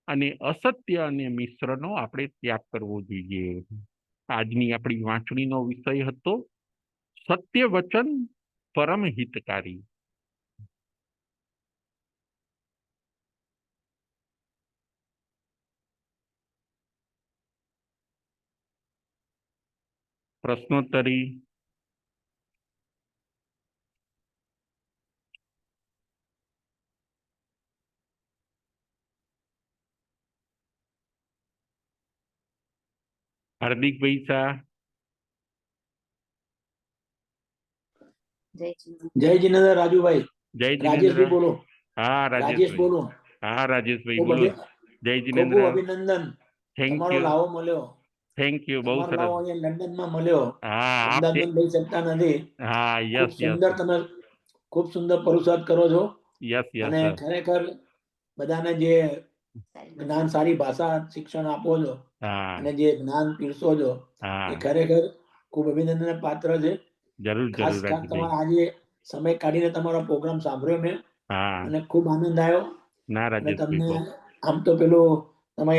અને અસત્ય અને મિશ્રનો આપણે ત્યાગ કરવો જોઈએ. આજની આપણી વાંચણીનો વિષય હતો સત્ય વચન પરમ હિતકારી. પ્રશ્નોત્તરી. હાર્દિકભાઈ શાહ. જય જિનેન્દ્ર રાજુભાઈ. જય રાજેશભાઈ જિનેન્દ્ર. બોલો. હા રાજેશ રાજેશભાઈ. બોલો. હા રાજેશભાઈ ખૂબ બોલો. જય ખૂબ જિનેન્દ્ર. અભિનંદન. થેન્ક તમારો યુ. લાવો મળ્યો. Thank you. બહુ તમારો સરસ. લાવો અહીંયા લંડનમાં મળ્યો. હા અમદાવાદમાં લઈ શકતા નથી. હા ખૂબ યસ યસ સુંદર, તમે ખૂબ સુંદર પરુષાર્થ કરો છો. યસ યસ અને ખરેખર બધાને જે જ્ઞાન, સારી ભાષા શિક્ષણ આપો છો હા અને જે જ્ઞાન પીરસો છો હા એ ખરેખર ખૂબ અભિનંદનને પાત્ર છે. જરૂર ખાસ જરૂર ખાસ રાજભાઈ. તમારા આજે સમય કાઢીને તમારો પ્રોગ્રામ સાંભળ્યો મેં, હા અને ખૂબ આનંદ આવ્યો. ના અને રાજેશભાઈ તમને બહુ આમ તો પેલું તમે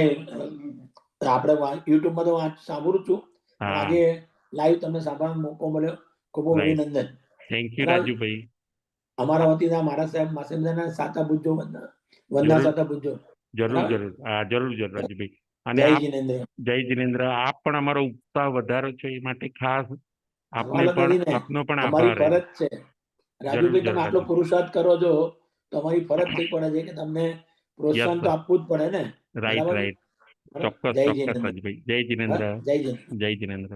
આપણે યુટ્યુબમાં તો સાંભળું છું, પણ હા આજે લાઈવ તમને સાંભળવાનો મોકો મળ્યો. ખૂબ ખૂબ રાઈટ. અભિનંદન. થેન્ક યુ બરાબર. રાજુભાઈ. અમારા વતીના મારા સાહેબ માસિંદાના સાતા બુજ્જો વંદના જરૂર સાતા બુજ્જો. જરૂર બરાબર. જરૂર હા જરૂર જરૂર રાજુભાઈ. અને જય આપ જિનેન્દ્ર. જય જિનેન્દ્ર, આપ પણ અમારો ઉત્સાહ વધારો છો, એ માટે ખાસ આપને સવાલ જ પણ નથી ને, આપનો પણ અમારી આભાર. ફરજ છે. જરૂર રાજુભાઈ, તમે જરૂર આટલો રાજુ. પુરુષાર્થ કરો છો તો અમારી ફરજ થઈ પડે છે કે તમને યસ પ્રોત્સાહન તો સર. આપવું જ પડે ને. રાઈટ બરાબર. રાઈટ. બરાબર. ચોક્કસ જય ચોક્કસ જિનેન્દ્ર. રાજુભાઈ. જય હા, જિનેન્દ્ર. જય જિનેન્દ્ર. જય જિનેન્દ્ર.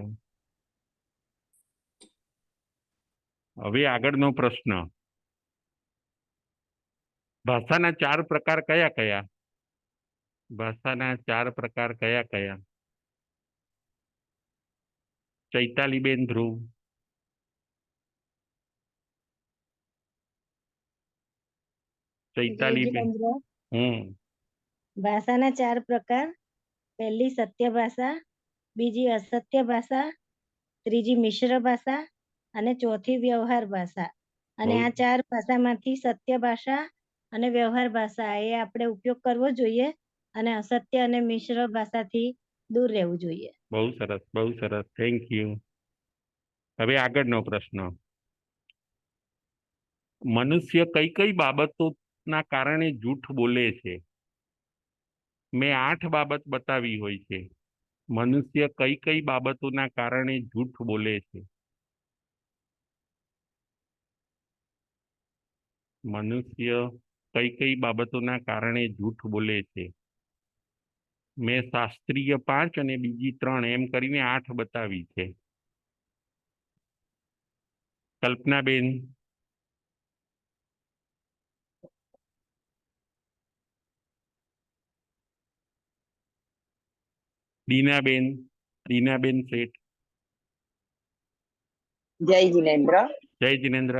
હવે આગળનો પ્રશ્ન: ભાષાના 4 પ્રકાર કયા કયા? ભાષાના 4 પ્રકાર કયા કયા? ચૈતાલીબેન ધ્રુવ. જય ચૈતાલીબેન. જિનેન્દ્ર. હમ ભાષાના 4 પ્રકાર: પહેલી સત્ય ભાષા, બીજી અસત્ય ભાષા, ત્રીજી મિશ્ર ભાષા અને ચોથી વ્યવહાર ભાષા. અને બહુ આ 4 ભાષામાંથી સત્ય ભાષા અને વ્યવહાર ભાષા એ આપણે ઉપયોગ કરવો જોઈએ, અને અસત્ય અને મિશ્ર ભાષાથી દૂર રહેવું જોઈએ. બહુ સરસ બહુ સરસ. Thank you. હવે આગળનો પ્રશ્ન: મનુષ્ય કઈ કઈ બાબતોના કારણે જૂઠ બોલે છે? મેં 8 બાબત બતાવી હોય છે. મનુષ્ય કઈ કઈ બાબતોના કારણે જૂઠ બોલે છે? મનુષ્ય કઈ કઈ બાબતોના કારણે જૂઠ બોલે છે? મેં શાસ્ત્રીય 5 અને બીજી 3 એમ કરીને 8 બતાવી છે. કલ્પનાબેન. દીનાબેન. દીનાબેન શેઠ. જય જિનેન્દ્ર. જય જિનેન્દ્ર.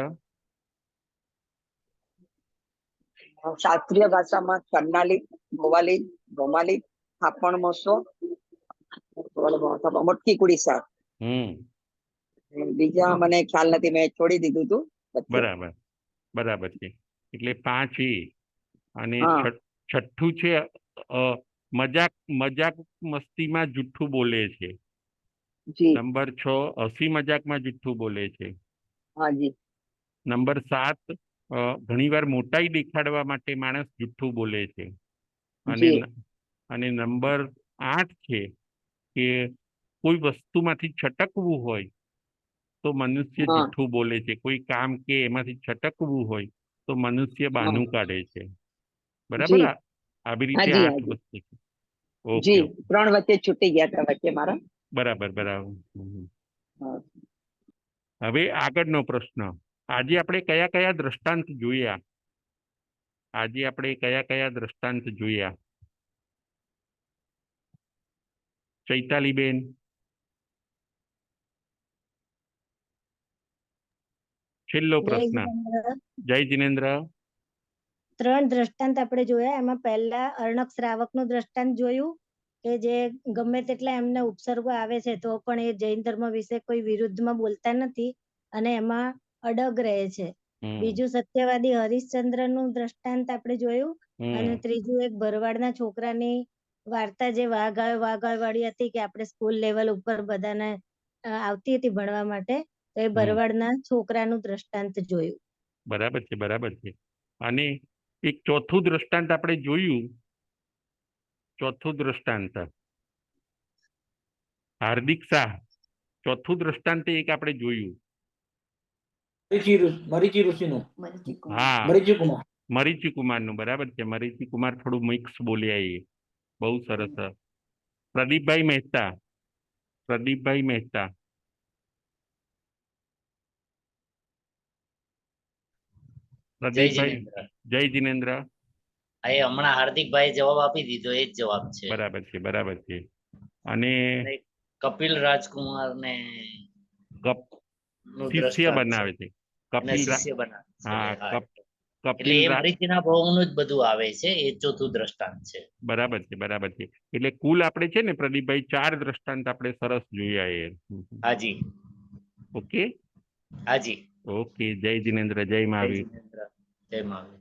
શાસ્ત્રીય ભાષામાં કર્ણાલિક, ગોવાલિક, રોમાલિક, થાપણ મોસો, મટકી કુડી શાક. બીજા મને ખ્યાલ નથી, મેં છોડી દીધું હતું. બરાબર બરાબર છે. એટલે 5 એ અને હા. છઠ્ઠું છે મજાક મજાક મસ્તીમાં જુઠ્ઠું બોલે છે. જી નંબર 6 હસી મજાકમાં જુઠ્ઠું બોલે છે. હા જી નંબર 7 ઘણીવાર મોટાઈ દેખાડવા માટે માણસ જુઠ્ઠું બોલે છે. અને જી અને નંબર 8 છે કે કોઈ વસ્તુમાંથી છટકવું હોય તો મનુષ્ય હા જુઠ્ઠું બોલે છે. કોઈ કામ કે એમાંથી છટકવું હોય તો મનુષ્ય બહાનું કાઢે છે. બરાબર, જી આવી હા રીતે જી 8 હા જી વસ્તુ છે. ઓકે જી ઓકે. 3 વચ્ચે છૂટી ગયા હતા વચ્ચે મારા. બરાબર બરાબર. હા. હવે આગળનો પ્રશ્ન. આજે આપણે કયા કયા દ્રષ્ટાંત જોયા? આજે આપણે કયા કયા દ્રષ્ટાંત જોયા? ચૈતાલીબેન. છેલ્લો જય પ્રશ્ન. જીનેન્દ્ર. જય જિનેન્દ્ર. 3 દ્રષ્ટાંત આપણે જોયા. એમાં પહેલા અર્ણક શ્રાવકનું દ્રષ્ટાંત જોયું કે જે ગમે તેટલા એમને ઉપસર્ગો આવે છે તો પણ એ જૈન ધર્મ વિશે કોઈ વિરુદ્ધમાં બોલતા નથી અને એમાં અડગ રહે છે. બીજું સત્યવાદી હરિશ્ચંદ્રનું દ્રષ્ટાંત આપણે જોયું. અને ત્રીજું એક ભરવાડના છોકરાની વાર્તા જે વાઘ આવ્યો વાળી હતી કે આપણે સ્કૂલ લેવલ ઉપર બધાને આવતી હતી ભણવા માટે, તો એ ભરવાડના છોકરાનું દ્રષ્ટાંત જોયું. બરાબર છે બરાબર છે. અને એક ચોથું દ્રષ્ટાંત આપણે જોયું. ચોથું દ્રષ્ટાંત હાર્દિક શાહ. ચોથું દ્રષ્ટાંત એક આપણે જોયું. મરીચી ઋષિનું. હા, મરીચી કુમાર. મરીચી કુમારનું. બરાબર છે. મરીચી કુમાર થોડું મિક્સ બોલ્યા એ. બહુ સરસ. પ્રદીપભાઈ મહેતા. પ્રદીપભાઈ મહેતા. જય પ્રદીપભાઈ. જિનેન્દ્ર. જય જિનેન્દ્ર. એ હમણાં હાર્દિકભાઈ જવાબ આપી દીધો, એ જ જવાબ છે. બરાબર છે બરાબર છે. અને અને કપિલ રાજકુમાર ને નું શિષ્ય દ્રષ્ટાંત છે. બનાવે છે. એને કપિલ શિષ્ય બનાવે છે. હા, હા. એટલે કપિલ એ મરીચીના ભોગનું જ બધું આવે છે. એ ચોથું દ્રષ્ટાંત છે. બરાબર છે બરાબર છે. એટલે કુલ આપણે છે ને પ્રદીપભાઈ 4 દ્રષ્ટાંત આપણે સરસ જોયા એ. હાજી ઓકે હાજી. ઓકે. જય જિનેન્દ્ર. જય જય મહાવીર. જિનેન્દ્ર. જય મહાવીર.